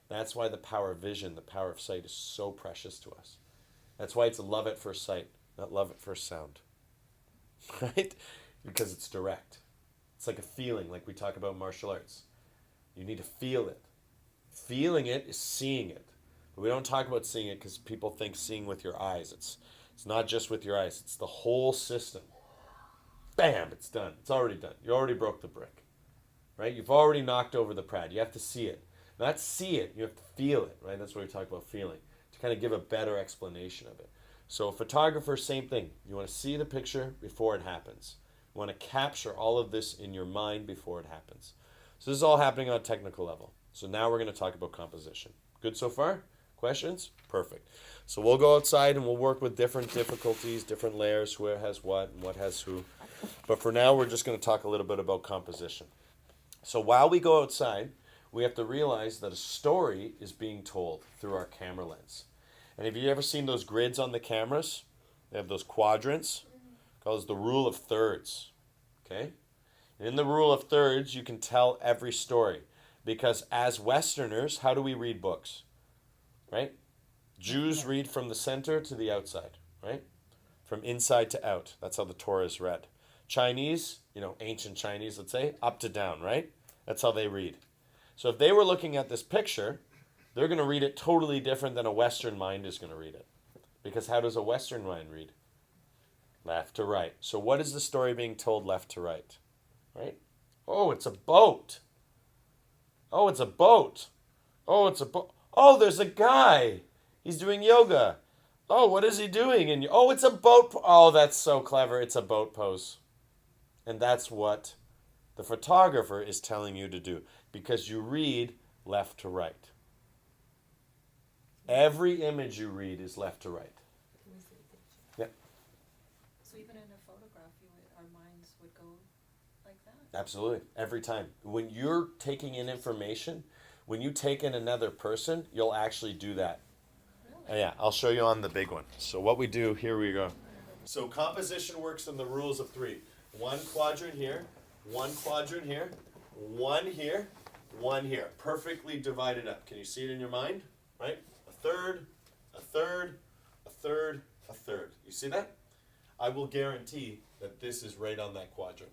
That's why the power of vision, the power of sight is so precious to us. That's why it's love at first sight, not love at first sound. Right? Because it's direct. It's like a feeling, like we talk about martial arts. You need to feel it. Feeling it is seeing it. But we don't talk about seeing it because people think seeing with your eyes. It's not just with your eyes. It's the whole system. Bam, it's done. It's already done. You already broke the brick. Right? You've already knocked over the pad. You have to see it. Not see it. You have to feel it. Right? That's what we talk about feeling. To kind of give a better explanation of it. So a photographer, same thing. You want to see the picture before it happens. You want to capture all of this in your mind before it happens. So this is all happening on a technical level. So now we're going to talk about composition. Good so far? Questions? Perfect. So we'll go outside and we'll work with different difficulties, different layers, who has what and what has who. But for now, we're just going to talk a little bit about composition. So while we go outside, we have to realize that a story is being told through our camera lens. And have you ever seen those grids on the cameras? They have those quadrants. Called the rule of thirds. Okay? And in the rule of thirds, you can tell every story. Because as Westerners, how do we read books? Right? Jews read from the center to the outside. Right? From inside to out. That's how the Torah is read. Chinese, ancient Chinese, let's say, up to down. Right? That's how they read. So if they were looking at this picture, they're going to read it totally different than a Western mind is going to read it. Because how does a Western mind read? Left to right. So what is the story being told left to right? Right? Oh, it's a boat. Oh, it's a boat. Oh, it's a boat. Oh, there's a guy. He's doing yoga. Oh, what is he doing? And oh, it's a boat. Oh, that's so clever. It's a boat pose. And that's what the photographer is telling you to do. Because you read left to right. Every image you read is left to right. Can we see the picture? Yeah. So even in a photograph, our minds would go like that? Absolutely. Every time. When you're taking in information, when you take in another person, you'll actually do that. Really? Yeah, I'll show you on the big one. So what we do, here we go. So composition works in the rules of three. One quadrant here, one quadrant here, one here, one here. Perfectly divided up. Can you see it in your mind? Right? A third, a third, a third, a third. You see that? I will guarantee that this is right on that quadrant.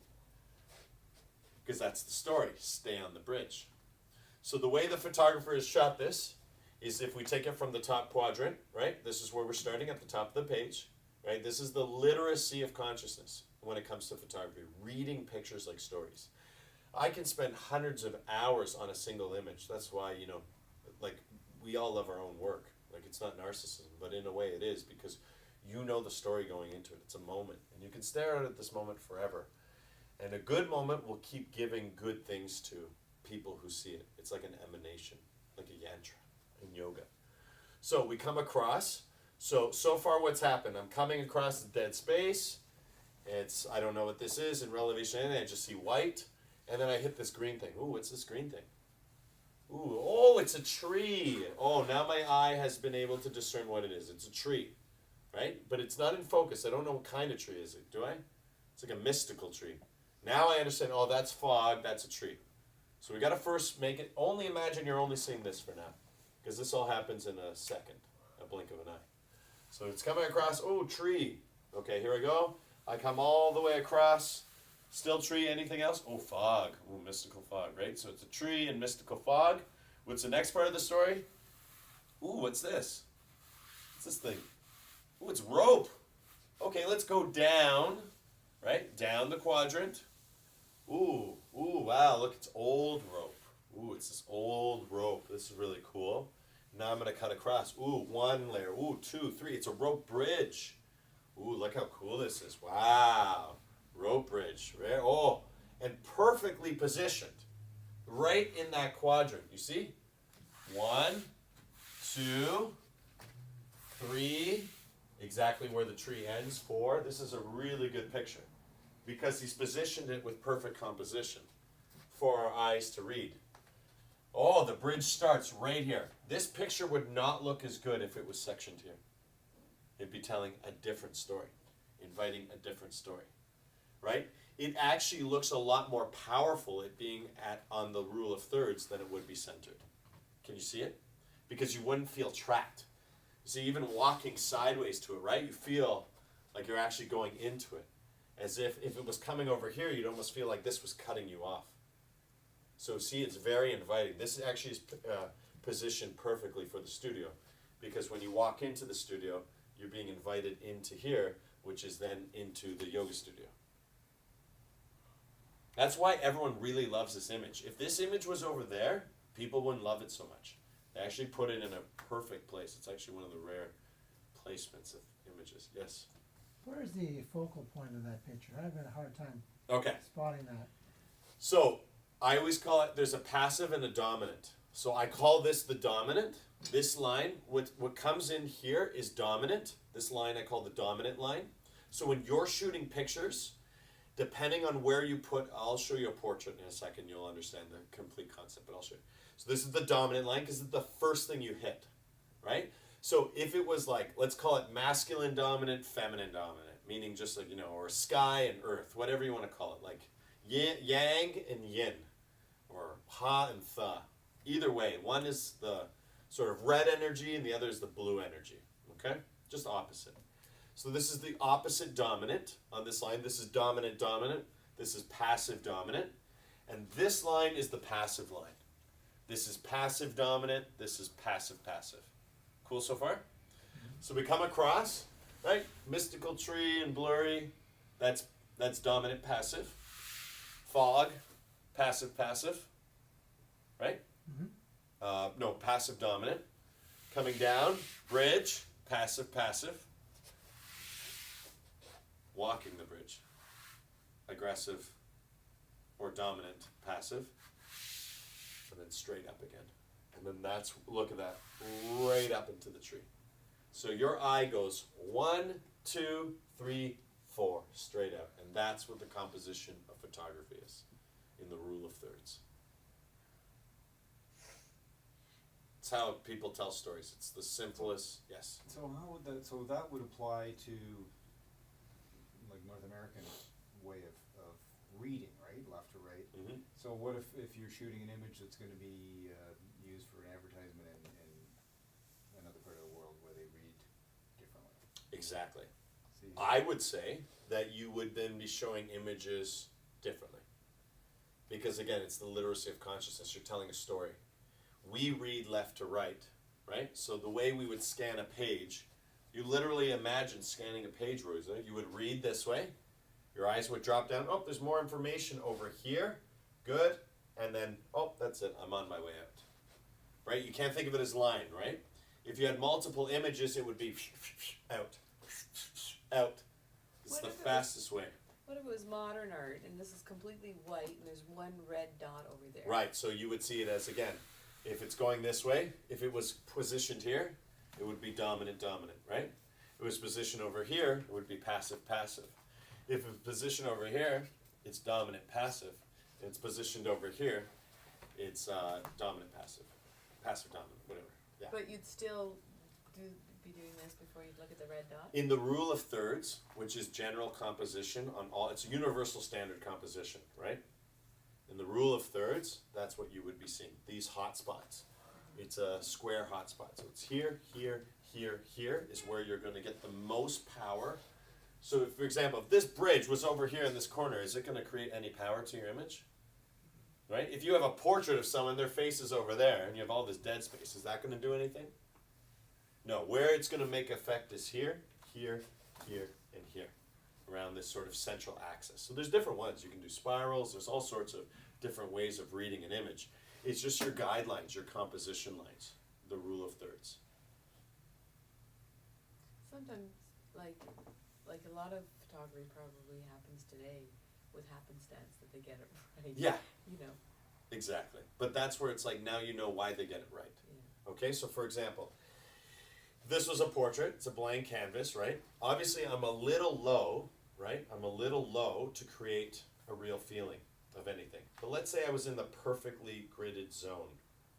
Because that's the story. Stay on the bridge. So the way the photographer has shot this is if we take it from the top quadrant, right? This is where we're starting at the top of the page, right? This is the literacy of consciousness when it comes to photography. Reading pictures like stories. I can spend hundreds of hours on a single image. That's why, we all love our own work. Like, it's not narcissism, but in a way it is, because you know the story going into it. It's a moment. And you can stare out at this moment forever. And a good moment will keep giving good things to people who see it. It's like an emanation, like a yantra in yoga. So we come across. So far what's happened? I'm coming across the dead space. I don't know what this is in relevation. I just see white. And then I hit this green thing. Ooh, what's this green thing? Ooh, oh, it's a tree. Oh, now my eye has been able to discern what it is. It's a tree, right? But it's not in focus. I don't know what kind of tree is it, do I? It's like a mystical tree. Now I understand, oh, that's fog, that's a tree. So we got to first make it, only imagine you're only seeing this for now. Because this all happens in a second, a blink of an eye. So it's coming across, oh, tree. Okay, here we go. I come all the way across. Still tree, anything else? Oh, fog. Oh, mystical fog, right? So it's a tree and mystical fog. What's the next part of the story? Ooh, what's this? What's this thing? Ooh, it's rope. Okay, let's go down, right? Down the quadrant. Ooh, wow, look, it's old rope. Ooh, it's this old rope. This is really cool. Now I'm going to cut across. Ooh, one layer. Ooh, two, three. It's a rope bridge. Ooh, look how cool this is. Wow. Rope bridge. Right? Oh, and perfectly positioned. Right in that quadrant. You see? 1, 2, 3. Exactly where the tree ends. 4. This is a really good picture. Because he's positioned it with perfect composition for our eyes to read. Oh, the bridge starts right here. This picture would not look as good if it was sectioned here. It'd be telling a different story, inviting a different story, right? It actually looks a lot more powerful it being on the rule of thirds than it would be centered. Can you see it? Because you wouldn't feel trapped. You see, even walking sideways to it, right? You feel like you're actually going into it. As if it was coming over here, you'd almost feel like this was cutting you off. So see, it's very inviting. This actually is positioned perfectly for the studio, because when you walk into the studio, you're being invited into here, which is then into the yoga studio. That's why everyone really loves this image. If this image was over there, people wouldn't love it so much. They actually put it in a perfect place. It's actually one of the rare placements of images. Yes? Where's the focal point of that picture? I'm having a hard time Okay. spotting that. So I always call it, there's a passive and a dominant. So I call this the dominant. This line, what comes in here is dominant. This line I call the dominant line. So when you're shooting pictures, depending on where you put, I'll show you a portrait in a second, you'll understand the complete concept, but I'll show you. So this is the dominant line because it's the first thing you hit, right? So if it was like, let's call it masculine dominant, feminine dominant, meaning just like, or sky and earth, whatever you want to call it, like yang and yin, or ha and tha. Either way, one is the sort of red energy and the other is the blue energy, okay? Just opposite. So this is the opposite dominant on this line. This is dominant dominant. This is passive dominant. And this line is the passive line. This is passive dominant. This is passive passive. Cool so far? So we come across, right? Mystical tree and blurry. That's dominant passive. Fog, passive passive. Right? No, passive dominant. Coming down, bridge, passive passive. Walking the bridge, aggressive or dominant passive. And then straight up again. And then that's, look at that, right up into the tree. So your eye goes 1, 2, 3, 4, straight out. And that's what the composition of photography is in the rule of thirds. It's how people tell stories. It's the simplest, yes. So how would that would apply to like North American way of reading, right? Left to right. Mm-hmm. So what if you're shooting an image that's going to be used for an advertisement in another part of the world where they read differently? Exactly. See, I would say that you would then be showing images differently. Because again, it's the literacy of consciousness. You're telling a story. We read left to right, right? So the way we would scan a page, you literally imagine scanning a page, Rosa. You would read this way. Your eyes would drop down. Oh, there's more information over here. Good. And then, oh, that's it. I'm on my way out. Right? You can't think of it as line, right? If you had multiple images, it would be out. Out. It's What the if it was- fastest way. What if it was modern art and this is completely white and there's one red dot over there? Right, so you would see it as, again, if it's going this way, if it was positioned here, it would be dominant, dominant, right? If it was positioned over here, it would be passive, passive. If it's positioned over here, it's dominant, passive. If it's positioned over here, It's dominant, passive, passive, dominant, whatever. Yeah. But you'd still be doing this before you'd look at the red dot? In the rule of thirds, which is general composition on all, it's a universal standard composition, right? In the rule of thirds, that's what you would be seeing. These hot spots. It's a square hotspot. So it's here, here, here, here is where you're going to get the most power. So if, for example, if this bridge was over here in this corner, is it going to create any power to your image? Right? If you have a portrait of someone, their face is over there, and you have all this dead space, is that going to do anything? No. Where it's going to make effect is here, here, here, and here, around this sort of central axis. So there's different ones. You can do spirals. There's all sorts of different ways of reading an image. It's just your guidelines, your composition lines, the rule of thirds. Sometimes, like a lot of photography probably happens today with happenstance that they get it right. Yeah. You know. Exactly. But that's where it's like now you know why they get it right. Yeah. Okay, so for example, this was a portrait, it's a blank canvas, right? Obviously I'm a little low, right? I'm a little low to create a real feeling of anything. But let's say I was in the perfectly gridded zone,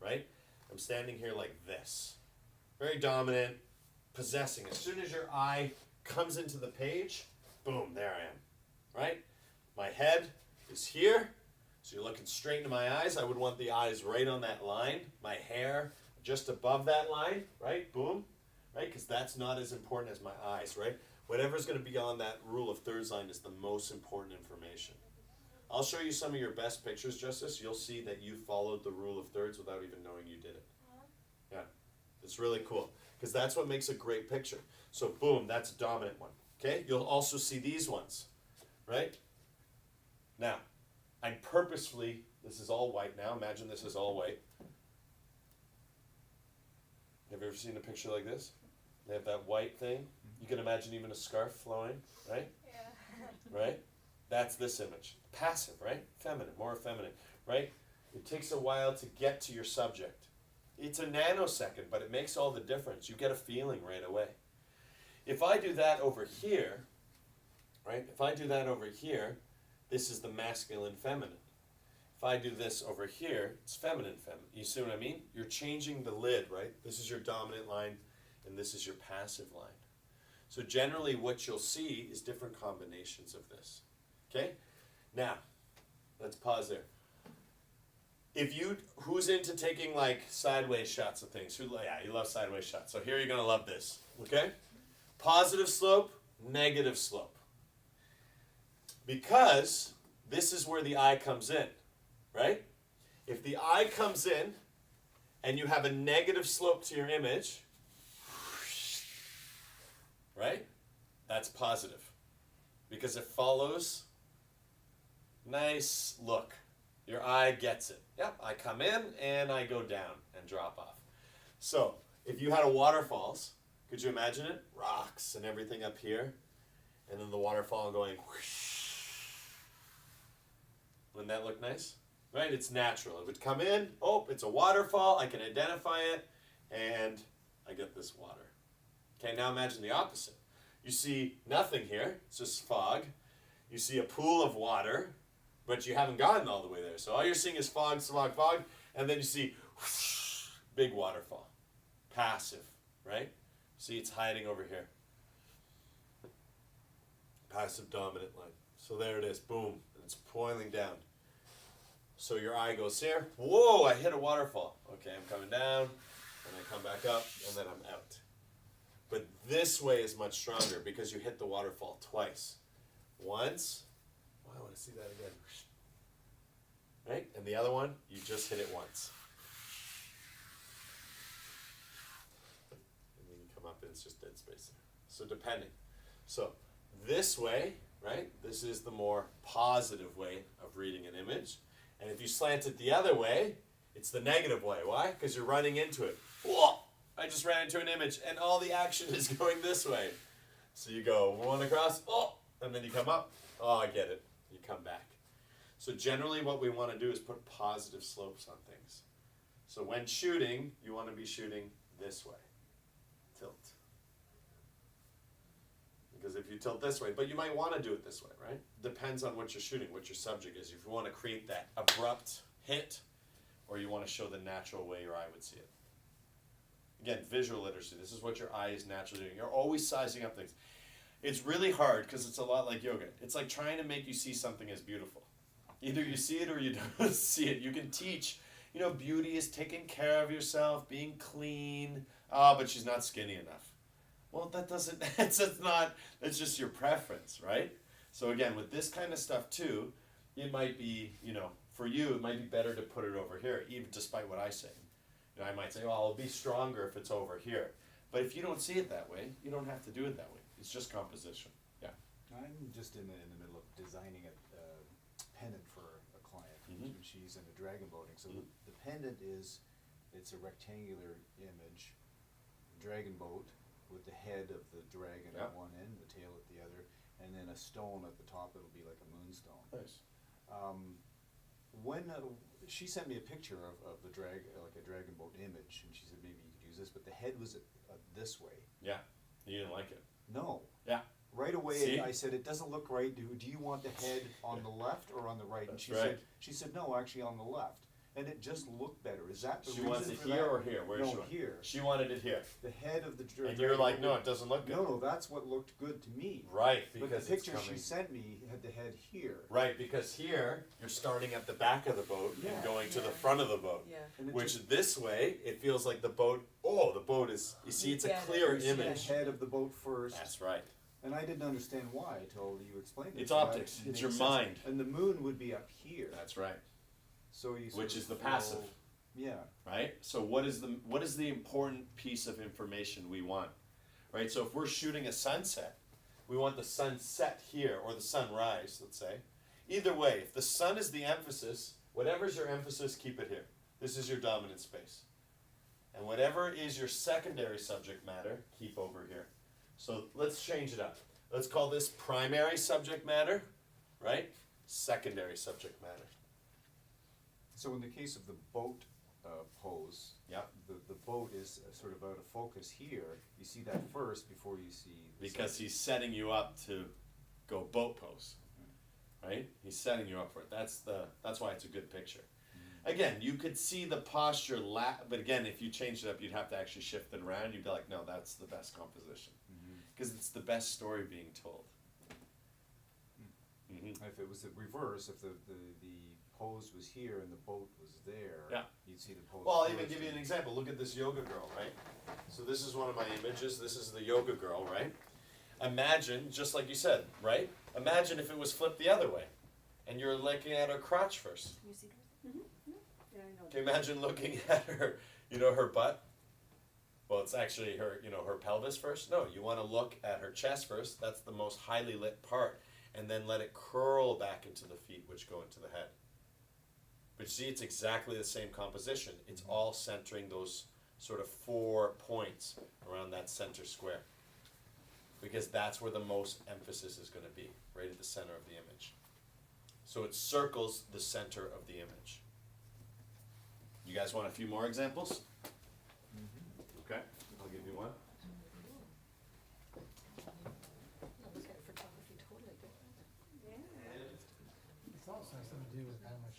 right? I'm standing here like this. Very dominant, possessing. As soon as your eye comes into the page, boom, there I am, right? My head is here, so you're looking straight into my eyes. I would want the eyes right on that line. My hair just above that line, right? Boom, right? Because that's not as important as my eyes, right? Whatever's going to be on that rule of thirds line is the most important information. I'll show you some of your best pictures, Justice. You'll see that you followed the rule of thirds without even knowing you did it. Yeah, it's really cool because that's what makes a great picture. So boom, that's a dominant one. Okay, you'll also see these ones, right? Now, I'm purposefully, this is all white now. Imagine this is all white. Have you ever seen a picture like this? They have that white thing. You can imagine even a scarf flowing, right? Yeah. Right? That's this image. Passive, right? Feminine, more feminine, right? It takes a while to get to your subject. It's a nanosecond, but it makes all the difference. You get a feeling right away. If I do that over here, right? If I do that over here, this is the masculine feminine. If I do this over here, it's feminine feminine. You see what I mean? You're changing the lid, right? This is your dominant line, and this is your passive line. So generally what you'll see is different combinations of this. Okay? Now, let's pause there. Who's into taking like sideways shots of things? Yeah, you love sideways shots. So here you're gonna love this. Okay? Positive slope, negative slope. Because this is where the eye comes in, right? If the eye comes in and you have a negative slope to your image, right? That's positive. Because it follows nice look. Your eye gets it. Yep, I come in and I go down and drop off. So, if you had a waterfalls, could you imagine it? Rocks and everything up here, and then the waterfall going whoosh. Wouldn't that look nice? Right? It's natural. It would come in, oh, it's a waterfall, I can identify it, and I get this water. Okay, now imagine the opposite. You see nothing here, it's just fog. You see a pool of water, but you haven't gotten all the way there. So all you're seeing is fog, fog, fog, and then you see whoosh, big waterfall. Passive, right? See, it's hiding over here. Passive dominant line. So there it is, boom, it's boiling down. So your eye goes here, whoa, I hit a waterfall. Okay, I'm coming down, and I come back up, and then I'm out. But this way is much stronger because you hit the waterfall twice. Once, oh, I want to see that again. Right? And the other one, you just hit it once. And then you come up and it's just dead space there. So depending. So this way, right? This is the more positive way of reading an image. And if you slant it the other way, it's the negative way. Why? Because you're running into it. Whoa! I just ran into an image and all the action is going this way. So you go one across, oh, and then you come up. Oh, I get it. You come back. So generally what we want to do is put positive slopes on things. So when shooting, you want to be shooting this way. Tilt. Because if you tilt this way, but you might want to do it this way, right? Depends on what you're shooting, what your subject is. If you want to create that abrupt hit, or you want to show the natural way your eye would see it. Again, visual literacy. This is what your eye is naturally doing. You're always sizing up things. It's really hard because it's a lot like yoga. It's like trying to make you see something as beautiful. Either you see it or you don't see it. You can teach, beauty is taking care of yourself, being clean. But she's not skinny enough. Well, that's just your preference, right? So again, with this kind of stuff too, it might be, for you, it might be better to put it over here, even despite what I say. I might say, well, it'll be stronger if it's over here. But if you don't see it that way, you don't have to do it that way. It's just composition. Yeah. I'm just in the middle of designing a pendant for a client. Mhm. She's into dragon boating. So the pendant it's a rectangular image, dragon boat with the head of the dragon Yeah. at one end, the tail at the other, and then a stone at the top. It'll be like a moonstone. Nice. When she sent me a picture of the like a dragon boat image, and she said maybe you could use this, but the head was this way. Yeah. You didn't like it. No. Yeah. Right away, See? I said, it doesn't look right. Do you want the head on the left or on the right? And That's she right. she said, no, actually on the left. And it just looked better. Is that the She reason wants it for here that? or here? Where No, she want? here. She wanted it here. The head of the dragon. And you're like, no, it doesn't look good. No, that's what looked good to me. Right, But because the it's picture coming. she sent me had the head here. Right, because here you're starting at the back of the boat Yeah. and going to the Yeah. front of the boat. Yeah. And it Which just, this way, it feels like the boat is, you see, it's a Yeah, clear it's- you see the image. head of the boat first. That's right. And I didn't understand why until you explained it. It's So that optics. It's makes your sense. mind. And the moon would be up here. That's right. So you sort Which of is the feel- passive. Yeah. Right? So what is the important piece of information we want? Right? So if we're shooting a sunset, we want the sunset here or the sunrise, let's say. Either way, if the sun is the emphasis, whatever's your emphasis, keep it here. This is your dominant space. And whatever is your secondary subject matter, keep over here. So let's change it up. Let's call this primary subject matter, right? Secondary subject matter. So in the case of the boat pose, Yeah. the boat is sort of out of focus here. You see that first before you see the Because he's setting you up to go boat pose, right? He's setting you up for it. That's why it's a good picture. Again, you could see the posture, but again, if you changed it up, you'd have to actually shift it around. You'd be like, no, that's the best composition, because it's the best story being told. Mm-hmm. If it was the reverse, if the pose was here and the boat was there, Yeah. you'd see the pose. Well, I'll even first give you an and- example. Look at this yoga girl, right? So this is one of my images. This is the yoga girl, right? Imagine, just like you said, right? Imagine if it was flipped the other way, and you're looking at her crotch first. Can you see that? Yeah, I know. Can you imagine looking at her, her butt? Well, it's actually her, her pelvis first. No, you want to look at her chest first. That's the most highly lit part. And then let it curl back into the feet, which go into the head. But you see, it's exactly the same composition. It's all centering those sort of 4 points around that center square. Because that's where the most emphasis is going to be, right at the center of the image. So it circles the center of the image. You guys want a few more examples? Okay, I'll give you one. That was like photography totally different. It's also has something to do with how much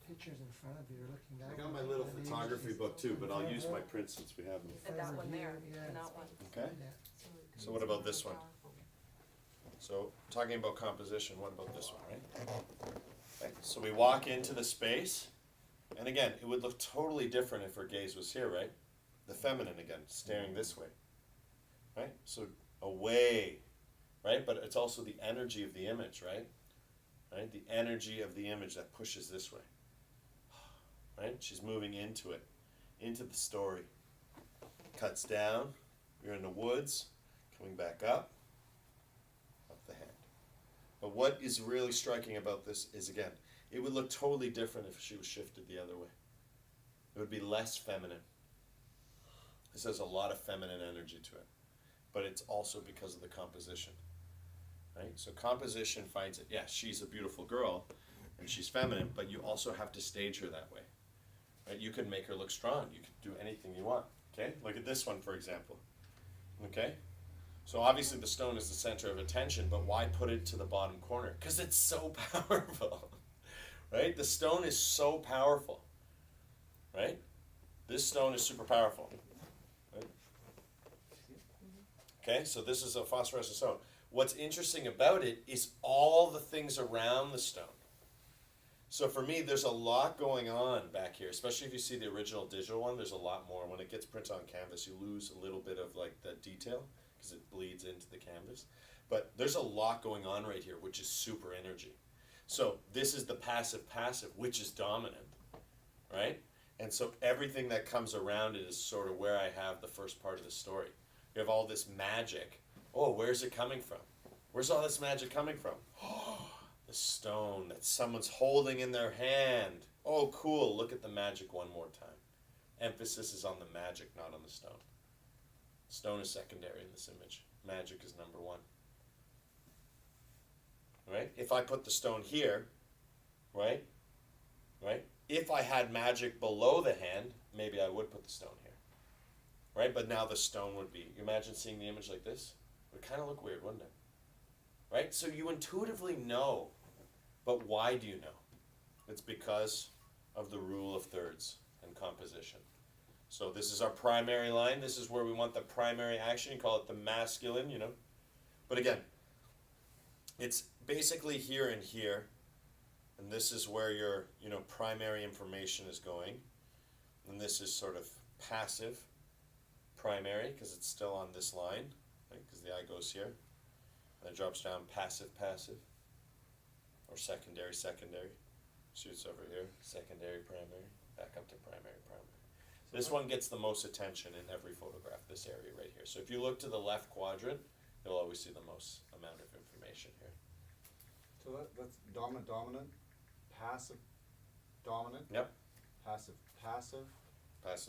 pictures in front of you are looking at. I got my little and the photography images. book too, but I'll use my print since we have them. And that one there, Yeah. and that one. Okay? Yeah. So what about this one? So, talking about composition, what about this one, right? Okay, so we walk into the space, and again, it would look totally different if her gaze was here, right? The feminine again, staring this way, right? So, away, right? But it's also the energy of the image, right? Right? The energy of the image that pushes this way, right? She's moving into it, into the story. Cuts down, you're in the woods, coming back up the hand. But what is really striking about this is, again, it would look totally different if she was shifted the other way. It would be less feminine. This has a lot of feminine energy to it. But it's also because of the composition. Right? So composition finds it, yes, she's a beautiful girl and she's feminine, but you also have to stage her that way. Right? You can make her look strong. You can do anything you want. Okay? Look at this one, for example. Okay? So obviously the stone is the center of attention, but why put it to the bottom corner? Because it's so powerful, right? The stone is so powerful. right? This stone is super powerful. Right? Okay, so this is a phosphorescent stone. What's interesting about it is all the things around the stone. So for me, there's a lot going on back here, especially if you see the original digital one. There's a lot more. When it gets printed on canvas, you lose a little bit of like the detail because it bleeds into the canvas. But there's a lot going on right here, which is super energy. So this is the passive, which is dominant, right? And so everything that comes around it is sort of where I have the first part of the story. You have all this magic. Oh, where's it coming from? Where's all this magic coming from? Oh, the stone that someone's holding in their hand. Oh, cool. Look at the magic one more time. Emphasis is on the magic, not on the stone. Stone is secondary in this image. Magic is number one. Right? If I put the stone here, right? If I had magic below the hand, maybe I would put the stone here. Right? But now the stone would be, you imagine seeing the image like this? It would kind of look weird, wouldn't it? Right? So you intuitively know, but why do you know? It's because of the rule of thirds and composition. So this is our primary line. This is where we want the primary action. You call it the masculine, you know. But again, it's basically here and here. And this is where your, you know, primary information is going. And this is sort of passive primary because it's still on this line, right? Because the eye goes here. And it drops down passive, or secondary. Shoots over here, secondary, primary, back up to primary. This one gets the most attention in every photograph, this area right here. So if you look to the left quadrant, you'll always see the most amount of information here. So that's dominant, passive, dominant. Yep. Passive, Passive,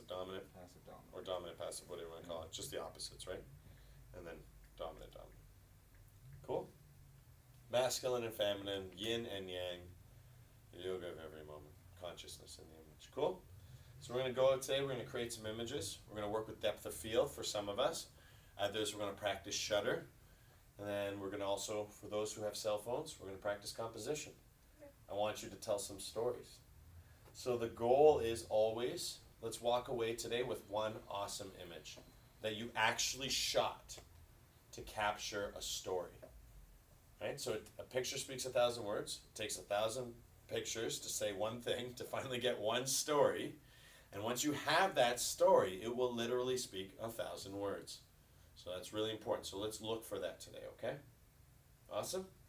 dominant, dominant. or dominant, passive, whatever you want to call it. Just the opposites, right? And then dominant. Cool. Masculine and feminine, yin and yang, the yoga of every moment, consciousness in the image. Cool? So we're going to go out today, we're going to create some images. We're going to work with depth of field for some of us. Others, we're going to practice shutter. And then we're going to also, for those who have cell phones, we're going to practice composition. I want you to tell some stories. So the goal is always, let's walk away today with one awesome image that you actually shot to capture a story. Right? So a picture speaks 1,000 words. It takes 1,000 pictures to say one thing, to finally get one story. And once you have that story, it will literally speak 1,000 words. So that's really important. So let's look for that today, okay? Awesome?